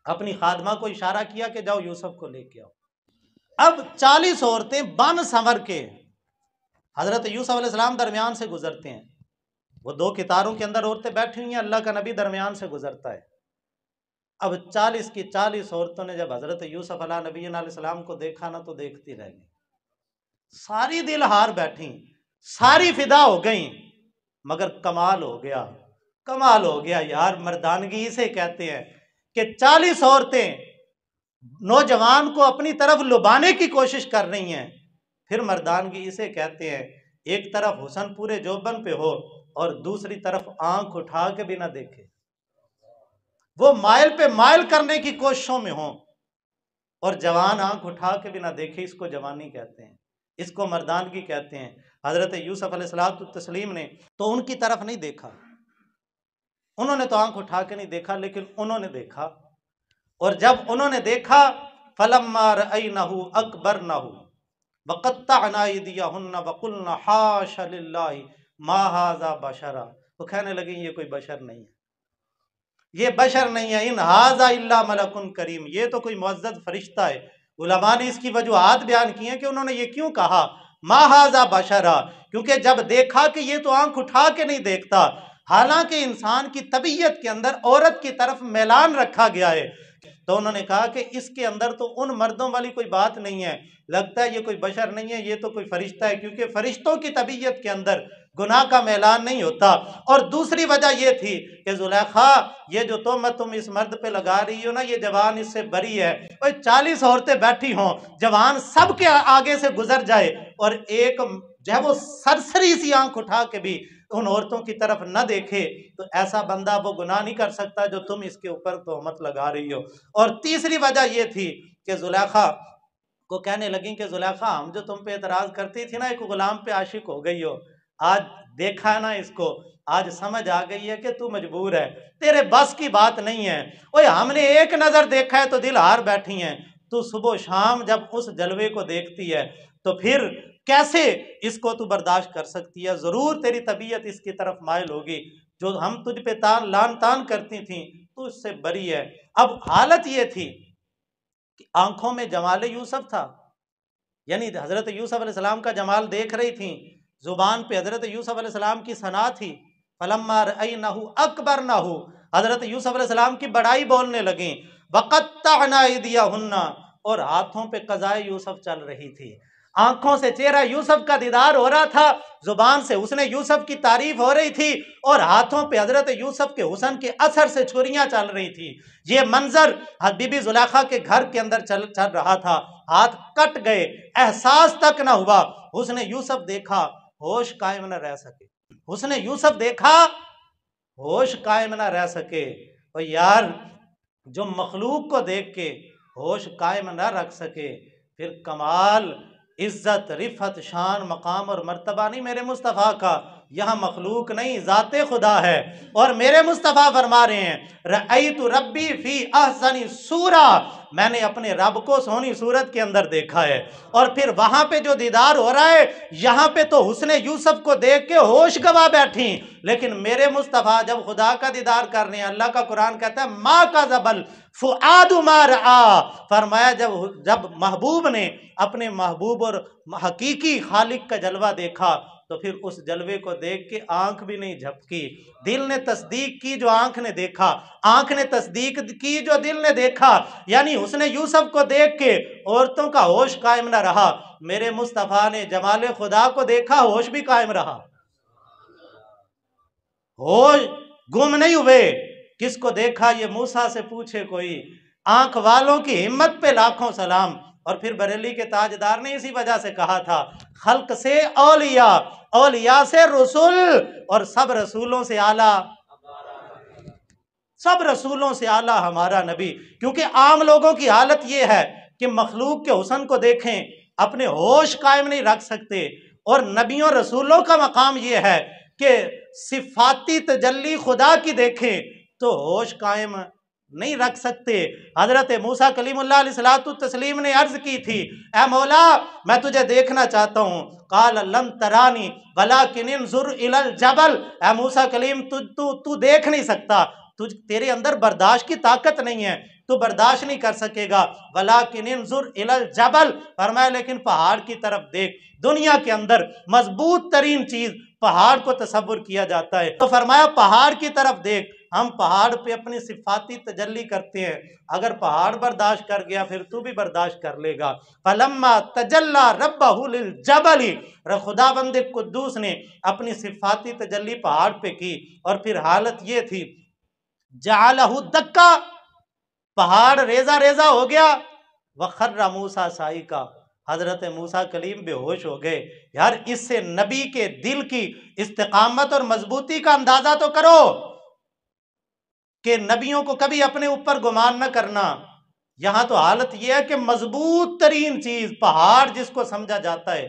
अपनी खादमा को इशारा किया कि जाओ यूसुफ को लेके आओ। अब 40 औरतें बन संवर के हजरत यूसुफ अलैहिस्सलाम दरमियान से गुजरते हैं। वो 2 कितारों के अंदर औरतें बैठी हुई हैं, अल्लाह का नबी दरमियान से गुजरता है। अब 40 की 40 औरतों ने जब हजरत यूसुफ अलैहिस्सलाम को देखा ना, तो देखती रह गई। सारी दिल हार बैठी, सारी फिदा हो गई। मगर कमाल हो गया, कमाल हो गया यार। मर्दानगी इसे कहते हैं कि 40 औरतें नौजवान को अपनी तरफ लुभाने की कोशिश कर रही हैं। फिर मर्दानगी इसे कहते हैं, एक तरफ हुस्न पूरे जोबन पे हो और दूसरी तरफ आंख उठा के भी ना देखे, वो माइल पे माइल करने की कोशिशों में हो और जवान आंख उठा के भी ना देखे। इसको जवानी कहते हैं, इसको मर्दानगी कहते हैं। हजरत यूसुफ अलैहिस्सलातु तस्लीम ने तो उनकी तरफ नहीं देखा, उन्होंने तो आंख उठा के नहीं देखा, लेकिन उन्होंने देखा। और जब उन्होंने देखा, फलम्मा रअयनहु अकबरनहु वक़त्तअना अयदियहुन्ना वक़ुल्ना हाशा लिल्लाहि मा हाज़ा बशरा, वो कहने लगी ये कोई बशर नहीं है, ये बशर नहीं है, इन हाज़ा इल्ला मलकुन करीम, ये तो कोई मुअज़्ज़ज़ फरिश्ता है। उलमा ने इसकी वजूहात बयान की हैं कि उन्होंने ये क्यों कहा मा हाज़ा बशरा, क्योंकि जब देखा कि ये तो आंख उठा के नहीं देखता, हालांकि इंसान की तबीयत के अंदर औरत की तरफ मैलान रखा गया है, तो उन्होंने कहा कि इसके अंदर तो उन मर्दों वाली कोई बात नहीं है, लगता है ये कोई बशर नहीं है, ये तो कोई फरिश्ता है, क्योंकि फरिश्तों की तबीयत के अंदर गुनाह का मैलान नहीं होता। और दूसरी वजह यह थी कि जुलेखा, ये जो तोहमत तुम इस मर्द पे लगा रही हो ना, ये जवान इससे बरी है। और 40 औरतें बैठी हों, जवान सबके आगे से गुजर जाए और एक जो है वो सरसरी सी आंख उठा के भी उन औरतों की तरफ न देखे, तो ऐसा बंदा वो गुनाह नहीं कर सकता जो तुम इसके ऊपर तोहमत लगा रही हो। और तीसरी वजह यह थी कि जुलेखा को कहने लगी कि जुलेखा, हम जो तुम पे एतराज करती थी ना, एक गुलाम पे आशिक हो गई हो, आज देखा है ना इसको, आज समझ आ गई है कि तू मजबूर है, तेरे बस की बात नहीं है। ओए हमने एक नजर देखा है तो दिल हार बैठी हैं, तू सुबह शाम जब उस जलवे को देखती है तो फिर कैसे इसको तू बर्दाश्त कर सकती है? जरूर तेरी तबीयत इसकी तरफ माइल होगी, जो हम तुझ पे लान तान करती थी तू इससे बरी है। अब हालत ये थी कि आंखों में जमाल यूसुफ था, यानी हजरत यूसुफ अलैहिस्सलाम का जमाल देख रही थी, जुबान पे हजरत यूसुफ अलैहिस्सलाम की सना थी। फलम्मा रअयनहु अकबरनहु, हजरत यूसुफ अलैहिस्सलाम की बड़ाई बोलने लगी। वक़त्तअना अयदियहुन्ना, और हाथों पे क़ज़ाए यूसुफ चल रही थी। आंखों से चेहरा यूसुफ का दीदार हो रहा था, जुबान से उसने यूसुफ की तारीफ हो रही थी, और हाथों पे हजरत यूसुफ के हुस्न के असर से छुरियां चल रही थी। ये मंजर बीबी जुलेखा के घर के अंदर चल रहा था। हाथ कट गए, एहसास तक ना हुआ। उसने यूसुफ देखा, होश कायम न रह सके। उसने यूसुफ देखा, होश कायम न रह सके। और यार, जो मखलूक को देख के होश कायम न रख सके, फिर कमाल, इज्जत, रिफत, शान, मकाम और मर्तबा नहीं मेरे मुस्तफ़ा का, यहाँ मखलूक नहीं, ज़ाते खुदा है। और मेरे मुस्तफ़ा फरमा रहे हैं, रअयतु रब्बी फी अहसनी सूरा, मैंने अपने रब को सोनी सूरत के अंदर देखा है। और फिर वहां पे जो दीदार हो रहा है, यहाँ पे तो हुस्ने यूसुफ को देख के होश गवा बैठी, लेकिन मेरे मुस्तफ़ा जब खुदा का दीदार कर रहे हैं, अल्लाह का कुरान कहता है मा का जबल फुआदु मा रआ, फरमाया जब महबूब ने अपने महबूब और हकीकी खालिक का जलवा देखा, तो फिर उस जलवे को देख के आंख भी नहीं झपकी। दिल ने तस्दीक की जो आंख ने देखा, आंख ने तस्दीक की जो दिल ने देखा। यानी उसने यूसुफ को देख के औरतों का होश कायम न रहा, मेरे मुस्तफ़ा ने जमाले खुदा को देखा, होश भी कायम रहा, होश गुम नहीं हुए। किसको देखा? ये मूसा से पूछे कोई आंख वालों की हिम्मत पे लाखों सलाम। और फिर बरेली के ताजदार ने इसी वजह से कहा था, खल्क से औलिया, औलिया से रसूल, और सब रसूलों से आला, सब रसूलों से आला हमारा नबी। क्योंकि आम लोगों की हालत यह है कि मखलूक के हुस्न को देखें, अपने होश कायम नहीं रख सकते, और नबियों रसूलों का मकाम यह है कि सिफाती तजल्ली खुदा की देखें तो होश कायम नहीं रख सकते। हजरत मूसा कलीमुल्लाह अलैहिस्सलातु तस्लीम ने अर्ज की थी, ऐ मौला मैं तुझे देखना चाहता हूँ। काल लन तरानी वलाकिन इंजुर इलल जबल, ऐ मूसा कलीम तू देख नहीं सकता, तेरे अंदर बर्दाश्त की ताकत नहीं है, तू बर्दाश्त नहीं कर सकेगा। वलाकिन इंजुर इलल जबल, फरमाया लेकिन पहाड़ की तरफ देख। दुनिया के अंदर मजबूत तरीन चीज पहाड़ को तसव्वुर किया जाता है, तो फरमाया पहाड़ की तरफ देख। हम पहाड़ पे अपनी सिफाती तजल्ली करते हैं, अगर पहाड़ बर्दाश्त कर गया फिर तू भी बर्दाश्त कर लेगा। फलम्मा तजल्ला रब्बहु लिल जबली, खुदाबंद कुद्दूस ने अपनी सिफाती तजल्ली पहाड़ पे की, और फिर हालत ये थी, जालहु दक्का, पहाड़ रेजा रेजा हो गया। वखर्रा मूसा साइका, हजरत मूसा कलीम बेहोश हो गए। यार इससे नबी के दिल की इस्तिकामत और मजबूती का अंदाजा तो करो कि नबियों को कभी अपने ऊपर गुमान न करना। यहां तो हालत यह है कि मजबूत तरीन चीज पहाड़ जिसको समझा जाता है,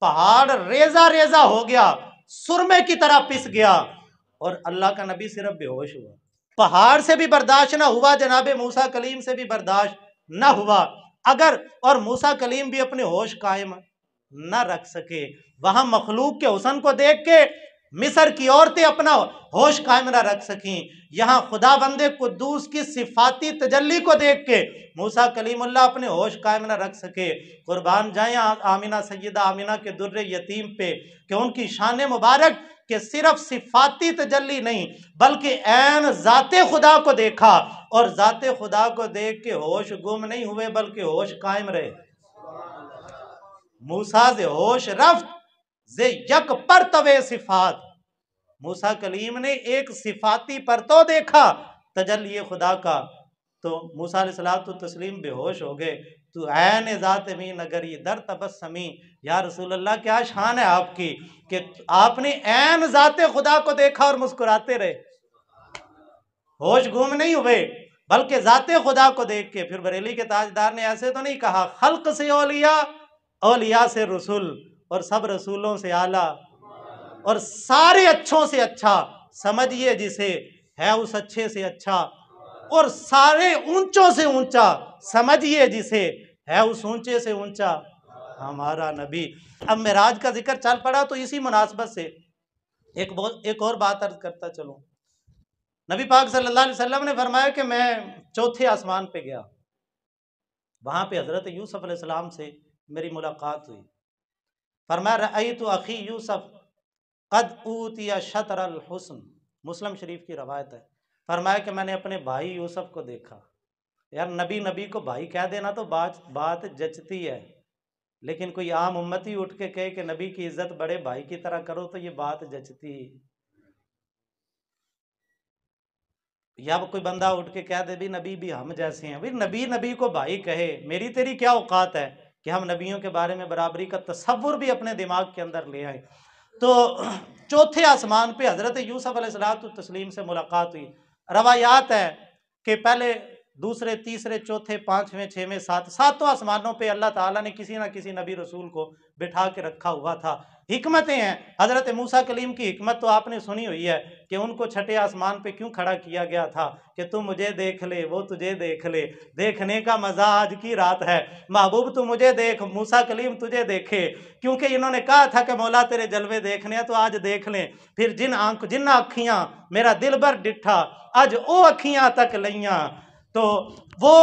पहाड़ रेजा रेजा हो गया, सुरमे की तरह पिस गया, और अल्लाह का नबी सिर्फ बेहोश हुआ। पहाड़ से भी बर्दाश्त ना हुआ, जनाबे मूसा कलीम से भी बर्दाश्त ना हुआ। अगर और मूसा कलीम भी अपने होश कायम न रख सके, वहां मखलूक के हुस्न को देख के मिस्र की औरतें अपना होश कायम न रख सकी, यहाँ खुदा बंदे कुद्दूस की सिफाती तजल्ली को देख के मूसा कलीमुल्लाह अपने होश कायम न रख सके। कुर्बान जाए आमिना, सैयदा आमिना के दुर्रे यतीम पे कि उनकी शान मुबारक कि सिर्फ सिफाती तजल्ली नहीं बल्कि ऐन जाते खुदा को देखा, और जाते खुदा को देख के होश गुम नहीं हुए बल्कि होश कायम रहे। मूसा से होश रफ्त जे यक पर तवे सिफात, मूसा कलीम ने एक सिफाती पर तो देखा तजल्ली खुदा का, तो मूसा अलैहिस्सलातु तस्लीम बेहोश हो गए। तो ऐन ज़ात मी नगरी दर तबस्समी, या रसूल अल्लाह क्या शान है आपकी कि आपने ऐन ज़ाते खुदा को देखा और मुस्कुराते रहे, होश गुम नहीं हुए बल्कि ज़ाते खुदा को देख के। फिर बरेली के ताजदार ने ऐसे तो नहीं कहा, खल्क से औलिया, औलिया से रसूल, और सब रसूलों से आला, और सारे अच्छों से अच्छा, समझिए जिसे है उस अच्छे से अच्छा, और सारे ऊंचों से ऊंचा, समझिए जिसे है उस ऊंचे से ऊंचा हमारा नबी। अब मेराज का जिक्र चल पड़ा तो इसी मुनासबत से एक और बात अर्ज करता चलूं। नबी पाक सल्लल्लाहु अलैहि वसल्लम ने फरमाया कि मैं चौथे आसमान पे गया, वहां पे हजरत यूसुफ अलैहिस्सलाम से मेरी मुलाकात हुई। फरमाया रअयतु अखी यूसुफ कद ऊतिया शतरल हुस्न, मुस्लिम शरीफ की रवायत है। फरमाया कि मैंने अपने भाई यूसुफ को देखा। यार नबी को भाई कह देना तो बात जचती है, लेकिन कोई आम उम्मती उठ के कहे कि नबी की इज्जत बड़े भाई की तरह करो तो ये बात जचती। या कोई बंदा उठ के कह दे भी नबी भी हम जैसे हैं, भाई नबी को भाई कहे, मेरी तेरी क्या औकात है कि हम नबियों के बारे में बराबरी का तसव्वुर भी अपने दिमाग के अंदर ले आए। तो चौथे आसमान पे हजरत यूसुफ अलैहिस्सलातु तस्लीम से मुलाकात हुई। रवायात है कि पहले, दूसरे, तीसरे, चौथे, पांचवें, छवें, सातों आसमानों पे अल्लाह ताला ने किसी ना किसी नबी रसूल को बिठा के रखा हुआ था। हिकमतें हैं, हजरत मूसा कलीम की हिकमत तो आपने सुनी हुई है कि उनको छठे आसमान पे क्यों खड़ा किया गया था कि तू मुझे देख ले वो तुझे देख ले, देखने का मजा आज की रात है, महबूब तू मुझे देख, मूसा कलीम तुझे देखे, क्योंकि इन्होंने कहा था कि मौला तेरे जलवे देखने हैं तो आज देख लें। फिर जिन अखियां मेरा दिल भर डिठा, आज ओ अखियां तक लइयां। तो वो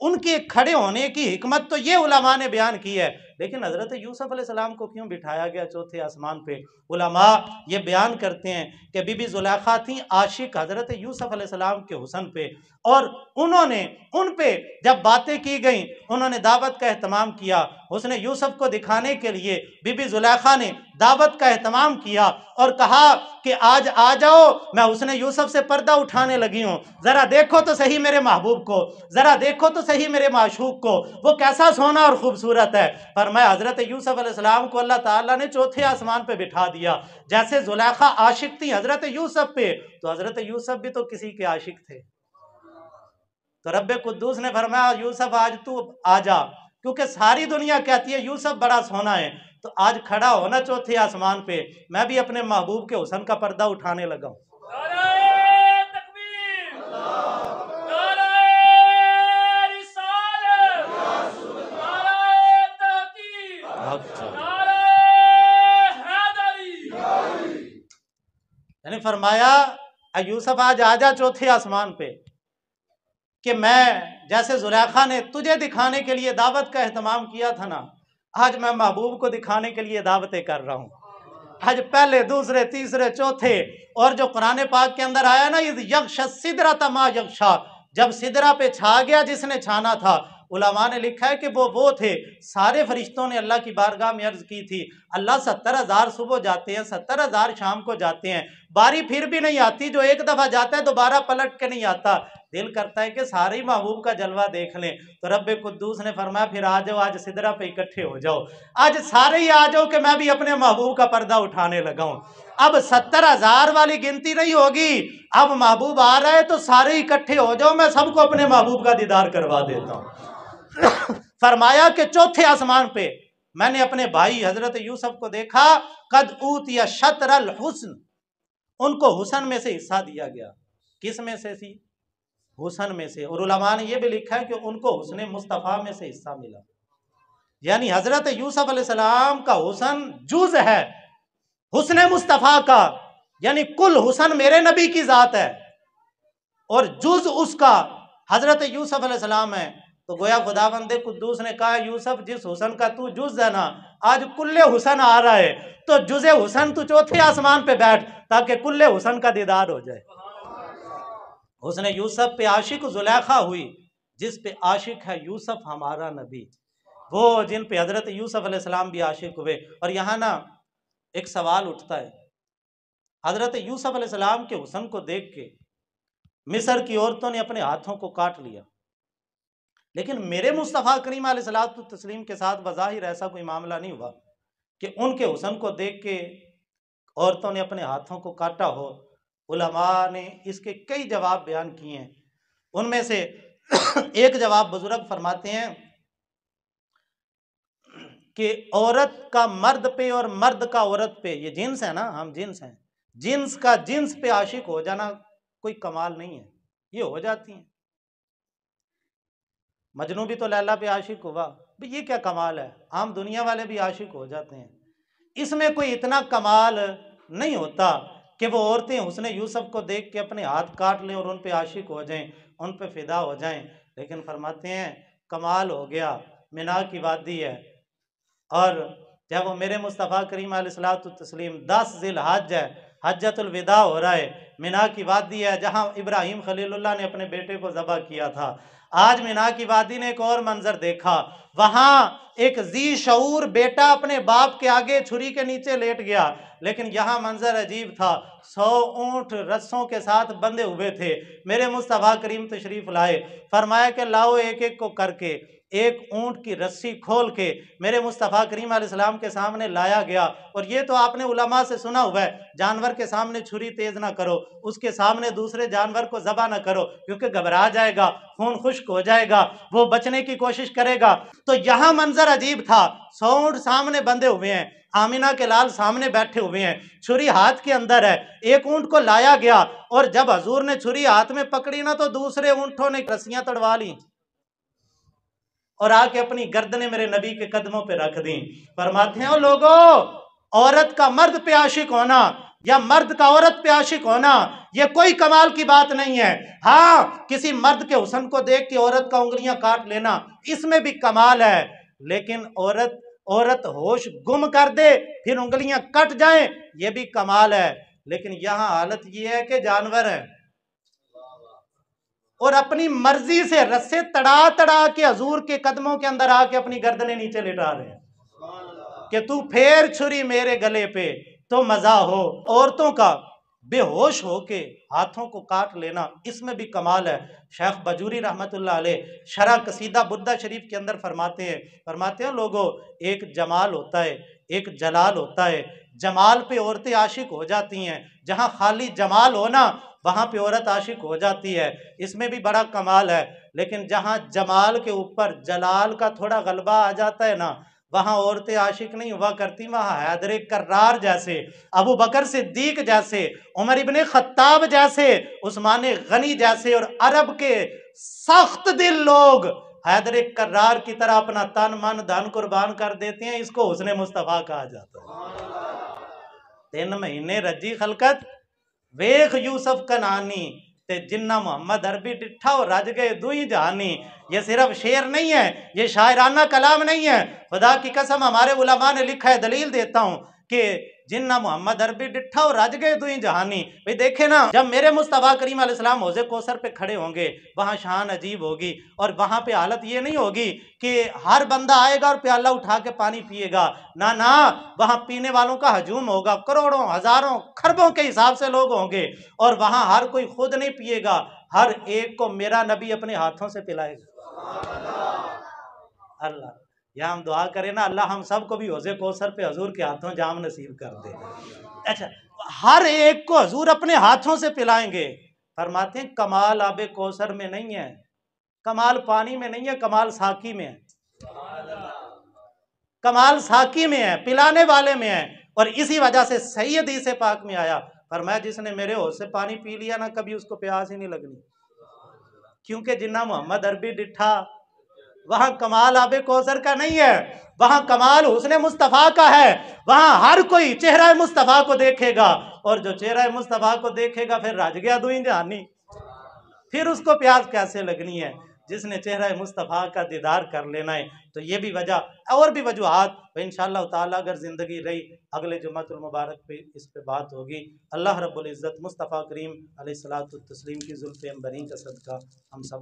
उनके खड़े होने की हिकमत तो ये उलमा ने बयान की है लेकिन हज़रत यूसुफ अलैहिस्सलाम को क्यों बिठाया गया चौथे आसमान पे? उलमा ये बयान करते हैं कि बीबी जुलेखा थी आशिक हज़रत यूसुफ अलैहिस्सलाम के हुस्न पे, और उन्होंने उन पे जब बातें की गई उन्होंने दावत का एहतमाम किया। हुस्न यूसुफ को दिखाने के लिए बीबी जुलेखा ने दावत का एहतमाम किया और कहा कि आज आ जाओ, मैं हुस्न यूसुफ से पर्दा उठाने लगी हूँ, ज़रा देखो तो सही मेरे महबूब को, ज़रा देखो तो सही मेरे माशूक को, वो कैसा सोना और खूबसूरत है। फरमाया हज़रत यूसुफ अलैहिस्सलाम को अल्लाह ताला ने चौथे आसमान पे बिठा दिया। जैसे जुलेखा आशिक थी हज़रत यूसुफ पे, तो हज़रत यूसुफ भी तो किसी के आशिक थे। तो रब्बे कुद्दूस ने फरमाया यूसुफ आज तू आ जा, क्योंकि सारी दुनिया कहती है यूसुफ बड़ा सोना है, तो आज खड़ा होना चौथे आसमान पे, मैं भी अपने महबूब के हुस्न का पर्दा उठाने लगा हूं। यानी फरमाया यूसुफ आज आजा चौथे आसमान पे, कि मैं जैसे जुलेखा ने तुझे दिखाने के लिए दावत का एहतमाम किया था ना, आज मैं महबूब को दिखाने के लिए दावतें कर रहा हूँ। आज पहले दूसरे तीसरे चौथे, और जो कुरान पाक के अंदर आया ना, इस यक्ष सिदरा तमा यक्षा, जब सिदरा पे छा गया जिसने छाना था, उलमा ने लिखा है कि वो थे, सारे फरिश्तों ने अल्लाह की बारगाह में अर्ज की थी, अल्लाह 70,000 सुबह जाते हैं, 70,000 शाम को जाते हैं, बारी फिर भी नहीं आती, जो एक दफा जाता है दोबारा पलट के नहीं आता। दिल करता है कि सारे ही महबूब का जलवा देख लें। तो रब्बे कुद्दूस ने फरमाया फिर आ जाओ, आज सिदरा पे इकट्ठे हो जाओ, आज सारे ही आ जाओ कि मैं भी अपने महबूब का पर्दा उठाने लगा हूं। अब 70,000 वाली गिनती नहीं होगी, अब महबूब आ रहा है तो सारे इकट्ठे हो जाओ, मैं सबको अपने महबूब का दीदार करवा देता हूं। फरमाया कि चौथे आसमान पे मैंने अपने भाई हजरत यूसुफ को देखा, कद ऊतिया शतरल हुस्न, उनको हुस्न में से हिस्सा दिया गया। किस में से थी? हुस्न में से। और उलमा ने यह भी लिखा है कि उनको हुस्न मुस्तफ़ा में से हिस्सा मिला, यानी हजरत यूसुफ अलैहिस्सलाम का हुस्न जुज है हुस्न मुस्तफ़ा का, यानी कुल हुस्न मेरे नबी की जात है और जुज उसका हजरत यूसुफ अलैहिस्सलाम है। तो गोया खुदावंदे कुद्दूस ने कहा, यूसुफ जिस हुस्न का तू जुज है ना, आज कुल्ले हुस्न आ रहा है, तो जुजे हुस्न तू चौथे आसमान पे बैठ, ताकि कुल्ले हुस्न का दीदार हो जाए। हुस्न यूसुफ पे आशिक जुलेखा हुई, जिस पे आशिक है यूसुफ हमारा नबी, वो जिन पे हजरत यूसुफ अलैहिस्सलाम भी आशिक हुए। और यहाँ ना एक सवाल उठता है, हजरत यूसुफ अलैहिस्सलाम के हुस्न को देख के मिस्र की औरतों ने अपने हाथों को काट लिया, लेकिन मेरे मुस्तफ़ा करीम अलैहिस्सलातु तस्लीम के साथ बज़ाहिर ऐसा कोई मामला नहीं हुआ कि उनके हुस्न को देख के औरतों ने अपने हाथों को काटा हो। उलमा ने इसके कई जवाब बयान किए हैं, उनमें से एक जवाब बुजुर्ग फरमाते हैं कि औरत का मर्द पे और मर्द का औरत पे, ये जिन्स है ना, हम जिन्स हैं, जिन्स का जिन्स पे आशिक हो जाना कोई कमाल नहीं है, ये हो जाती हैं। मजनू भी तो लैला पे आशिक हुआ, भाई ये क्या कमाल है, आम दुनिया वाले भी आशिक हो जाते हैं, इसमें कोई इतना कमाल नहीं होता कि वो औरतें हुस्न यूसुफ को देख के अपने हाथ काट लें और उन पे आशिक हो जाएं, उन पे फिदा हो जाएं। लेकिन फरमाते हैं कमाल हो गया, मिना की वादी है, और जब वो मेरे मुस्तफ़ा करीम अलैहिस्सलातु तस्लीम 10 ज़िलहज है, हज्जतुल विदा हो रहा है, मिना की वादी है जहाँ इब्राहिम खलीलुल्लाह ने अपने बेटे को ज़बह किया था। आज मिना की वादी ने एक और मंजर देखा, वहाँ एक जी शऊर बेटा अपने बाप के आगे छुरी के नीचे लेट गया, लेकिन यहाँ मंजर अजीब था, 100 ऊँट रस्सों के साथ बंधे हुए थे। मेरे मुस्तफ़ा करीम तशरीफ़ लाए, फरमाया कि लाओ एक एक को करके, एक ऊँट की रस्सी खोल के मेरे मुस्तफ़ा करीम अलैहिस्सलाम के सामने लाया गया। और ये तो आपने उलमा से सुना हुआ है, जानवर के सामने छुरी तेज ना करो, उसके सामने दूसरे जानवर को ज़बह ना करो, क्योंकि घबरा जाएगा, खून खुश्क हो जाएगा, वो बचने की कोशिश करेगा। तो यहाँ मंजर अजीब था, 100 ऊँट सामने बंधे हुए हैं, आमिना के लाल सामने बैठे हुए हैं, छुरी हाथ के अंदर है, एक ऊँट को लाया गया और जब हजूर ने छुरी हाथ में पकड़ी ना, तो दूसरे ऊँटों ने रस्सियां तड़वा ली और आके अपनी गर्दनें मेरे नबी के कदमों पे रख दी। फरमाते हैं, ओ लोगों, औरत का मर्द पे आशिक होना या मर्द का औरत पे आशिक होना ये कोई कमाल की बात नहीं है। हाँ, किसी मर्द के हुस्न को देख के औरत का उंगलियां काट लेना, इसमें भी कमाल है, लेकिन औरत औरत होश गुम कर दे फिर उंगलियां कट जाएं, ये भी कमाल है। लेकिन यहां हालत ये है कि जानवर है और अपनी मर्जी से रस्से तड़ा तड़ा के हजूर के कदमों के अंदर आके अपनी गर्दनें नीचे लिटा रहे हैं कि तू फेर छुरी मेरे गले पे तो मजा हो। औरतों का बेहोश होके हाथों को काट लेना, इसमें भी कमाल है। शेख बजूरी रहमतुल्लाह अलैह शरह कसीदा बुर्दा शरीफ के अंदर फरमाते हैं लोगों, एक जमाल होता है, एक जलाल होता है। जमाल पे औरतें आशिक हो जाती हैं, जहां खाली जमाल हो ना वहां पे औरत आशिक हो जाती है, इसमें भी बड़ा कमाल है। लेकिन जहां जमाल के ऊपर जलाल का थोड़ा गलबा आ जाता है ना, वहां औरतें आशिक नहीं हुआ करती, वहां हैदर कर्रार जैसे, अबू बकर सिद्दीक जैसे, उमर इब्ने खत्ताब जैसे, उस्मान गनी जैसे और अरब के सख्त दिल लोग हैदर कर्रार की तरह अपना तन मन धन कुर्बान कर देते हैं। इसको हुस्ने मुस्तफा कहा जाता है। 3 महीने रजी खलकत वेख यूसुफ कनानी ते जिन्ना मोहम्मद अरबी डिठा और रज गए दुई जहानी। ये सिर्फ शेर नहीं है, ये शायराना कलाम नहीं है, खुदा की कसम हमारे उलमा ने लिखा है, दलील देता हूं कि जिन्ना मोहम्मद अरबी डिठा और रज गए दुई जहानी। भाई देखे ना, जब मेरे मुस्तफा करीम अलैहिस्सलाम हौज़े कौसर पे खड़े होंगे वहां शान अजीब होगी और वहां पे हालत ये नहीं होगी कि हर बंदा आएगा और प्याला उठा के पानी पिएगा, ना ना, वहां पीने वालों का हजूम होगा, करोड़ों हजारों खरबों के हिसाब से लोग होंगे और वहां हर कोई खुद नहीं पिएगा, हर एक को मेरा नबी अपने हाथों से पिलाएगा। अल्लाह, या हम दुआ करें ना, अल्लाह हम सबको भी हौज़े कौसर पे हजूर के हाथों जाम नसीब कर दे। अच्छा, हर एक को हजूर अपने हाथों से पिलाएंगे। फरमाते हैं कमाल आबे कौसर में नहीं है, कमाल पानी में नहीं है, कमाल साकी में है, कमाल साकी में है, पिलाने वाले में है। और इसी वजह से सही हदीस पाक में आया, फरमाया जिसने मेरे हौज से पानी पी लिया ना, कभी उसको प्यास ही नहीं लगनी, क्योंकि जिन्ना मोहम्मद अरबी डिठा वहां कमाल आबे कौसर का नहीं है, वहां कमाल हुस्ने मुस्तफा का है। वहां हर कोई चेहरा मुस्तफा को देखेगा और जो चेहरा मुस्तफा को देखेगा फिर राज गया दुई जहानी, फिर उसको प्यास कैसे लगनी है, जिसने चेहरा मुस्तफ़ा का दीदार कर लेना है। तो ये भी वजह और भी वजूहात इंशाअल्लाह ताला अगर ज़िंदगी रही अगले जुम्मतुल मुबारक पे इस पे बात होगी। अल्लाह रब्बुल इज़्ज़त मुस्तफ़ा करीम अलैहिस्सलातु तस्लीम की ज़ुल्फ़े अंबरी का सदका हम सब